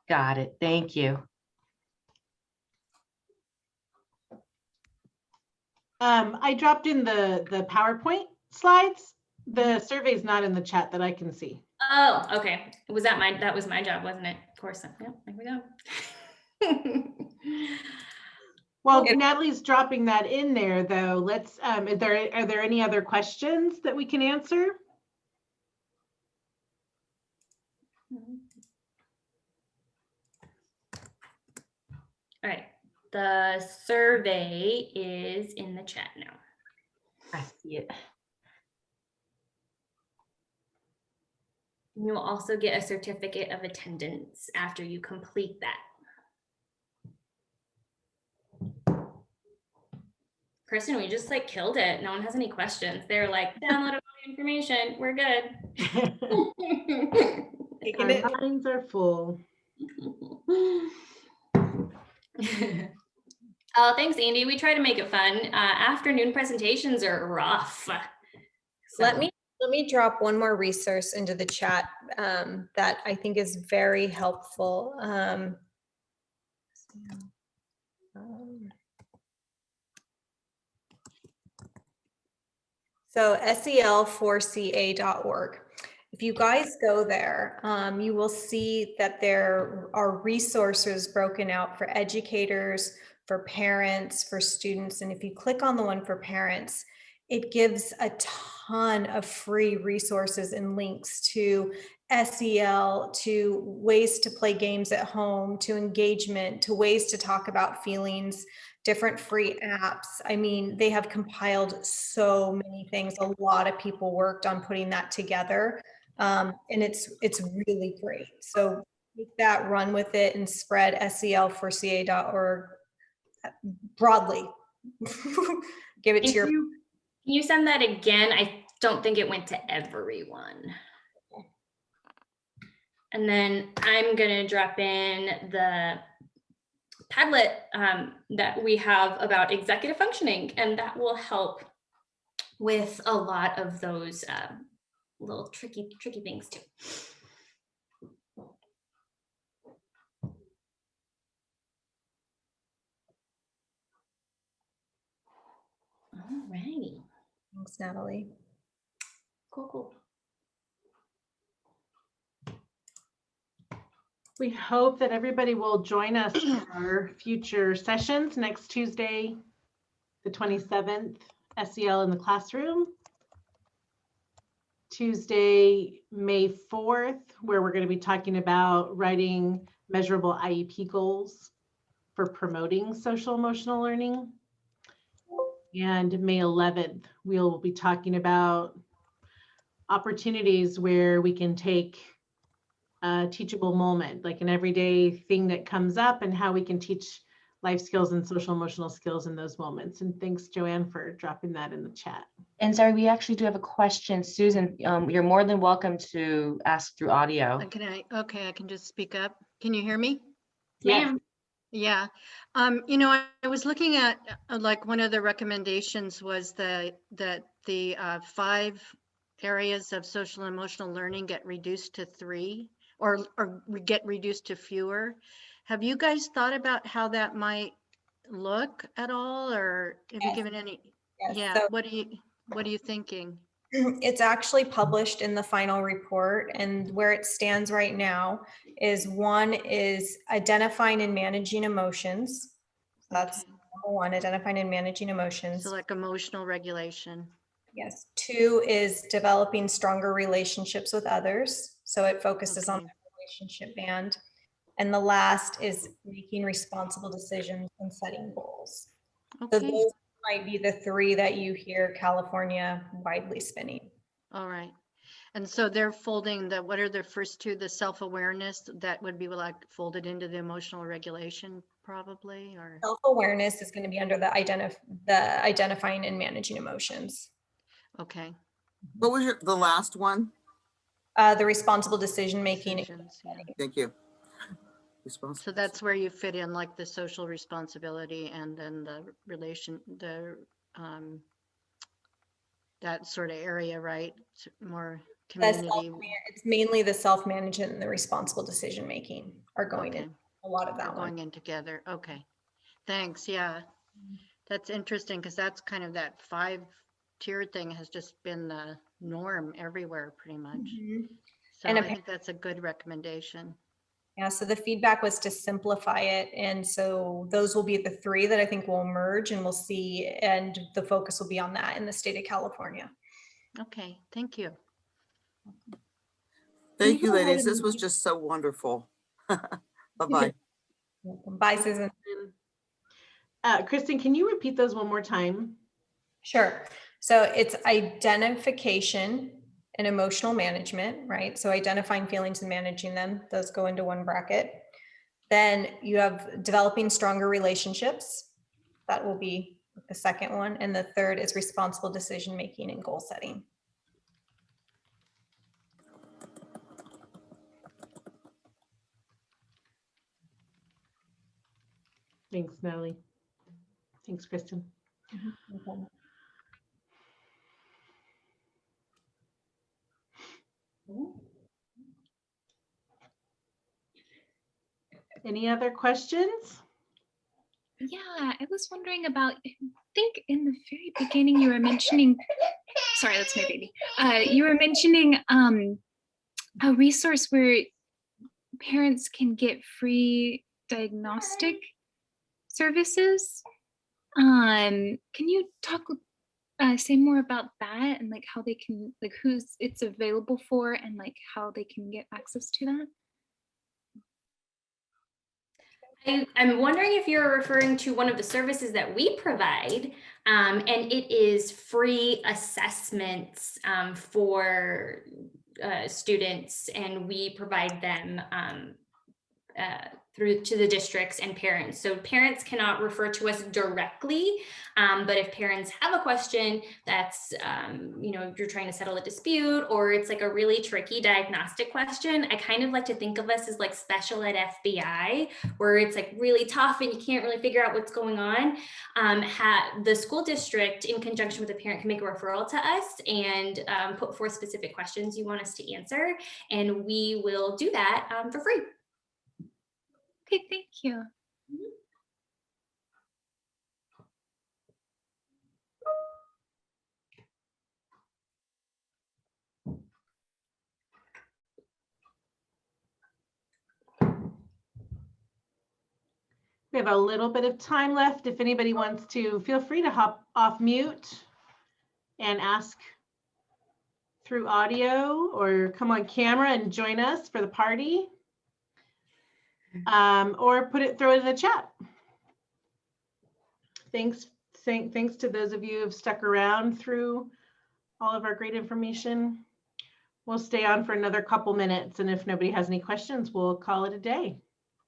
Got it. Thank you. I dropped in the PowerPoint slides. The survey is not in the chat that I can see. Oh, okay. That was my job, wasn't it? Of course. Yeah, there we go. Well, Natalie's dropping that in there, though. Let's. Are there any other questions that we can answer? All right. The survey is in the chat now. I see it. You will also get a certificate of attendance after you complete that. Kristen, we just killed it. No one has any questions. They're like, download all the information. We're good. Our minds are full. Oh, thanks, Andy. We try to make it fun. Afternoon presentations are rough. So. Let me drop one more resource into the chat that I think is very helpful. So SEL4CA.org. If you guys go there, you will see that there are resources broken out for educators, for parents, for students. And if you click on the one for parents, it gives a ton of free resources and links to SEL, to ways to play games at home, to engagement, to ways to talk about feelings, different free apps. I mean, they have compiled so many things. A lot of people worked on putting that together. And it's really great. So take that, run with it, and spread SEL4CA.org broadly. Give it to your. Can you send that again? I don't think it went to everyone. And then I'm gonna drop in the Padlet that we have about executive functioning, and that will help with a lot of those little tricky things too. All righty. Thanks, Natalie. Cool. We hope that everybody will join us for our future sessions next Tuesday, the 27th, SEL in the classroom. Tuesday, May 4th, where we're going to be talking about writing measurable IEP goals for promoting social emotional learning. And May 11th, we'll be talking about opportunities where we can take a teachable moment, like an everyday thing that comes up, and how we can teach life skills and social emotional skills in those moments. And thanks, Joanne, for dropping that in the chat. And sorry, we actually do have a question. Susan, you're more than welcome to ask through audio. Okay, I can just speak up. Can you hear me? Yeah. Yeah. You know, I was looking at like one of the recommendations was that the 5 areas of social and emotional learning get reduced to 3 or get reduced to fewer. Have you guys thought about how that might look at all, or have you given any? Yes, Yeah. so- What are you thinking? It's actually published in the final report, and where it stands right now is 1 is identifying and managing emotions. That's Okay. number 1, identifying and managing emotions. So like emotional regulation. Yes. 2 is developing stronger relationships with others. So it focuses on Okay. the relationship band. And the last is making responsible decisions and setting goals. So Okay. those might be the 3 that you hear California widely spinning. All right. And so they're folding what are the first 2, the self-awareness, that would be like folded into the emotional regulation probably, or? Self-awareness is going to be under the identifying and managing emotions. Okay. What was the last one? The responsible decision-making. Decisions, yeah. Thank you. So that's where you fit in like the social responsibility and then the relation, that sort of area, right? More community. It's mainly the self-management and the responsible decision-making are going Okay. in a lot of They're that one. going in together. Okay. Thanks. Yeah. That's interesting because that's kind of that 5-tier thing has just been the norm everywhere pretty much. Mhm. So And I think that's a good recommendation. Yeah, so the feedback was to simplify it. And so those will be the 3 that I think will emerge, and we'll see, and the focus will be on that in the state of California. Okay. Thank you. Thank you, ladies. This was just so wonderful. Bye-bye. Bye, Susan. Kristen, can you repeat those one more time? Sure. So it's identification and emotional management, right? So identifying feelings and managing them, those go into one bracket. Then you have developing stronger relationships. That will be the second one. And the third is responsible decision-making and goal setting. Thanks, Natalie. Thanks, Kristen. Okay. Any other questions? Yeah, I was wondering about, I think in the very beginning you were mentioning, sorry, that's my baby. You were mentioning a resource where parents can get free diagnostic services. Can you say more about that and like how they can, like who's it's available for and like how they can get access to that? I'm wondering if you're referring to one of the services that we provide, and it is free assessments for students, and we provide them through to the districts and parents. So parents cannot refer to us directly, but if parents have a question that's, you know, if you're trying to settle a dispute or it's like a really tricky diagnostic question, I kind of like to think of us as like special ed FBI, where it's like really tough and you can't really figure out what's going on. The school district in conjunction with the parent can make a referral to us and put forth specific questions you want us to answer. And we will do that for free. Okay, thank you. We have a little bit of time left. If anybody wants to, feel free to hop off mute and ask through audio or come on camera and join us for the party. Or throw it in the chat. Thanks to those of you who have stuck around through all of our great information. We'll stay on for another couple minutes, and if nobody has any questions, we'll call it a day.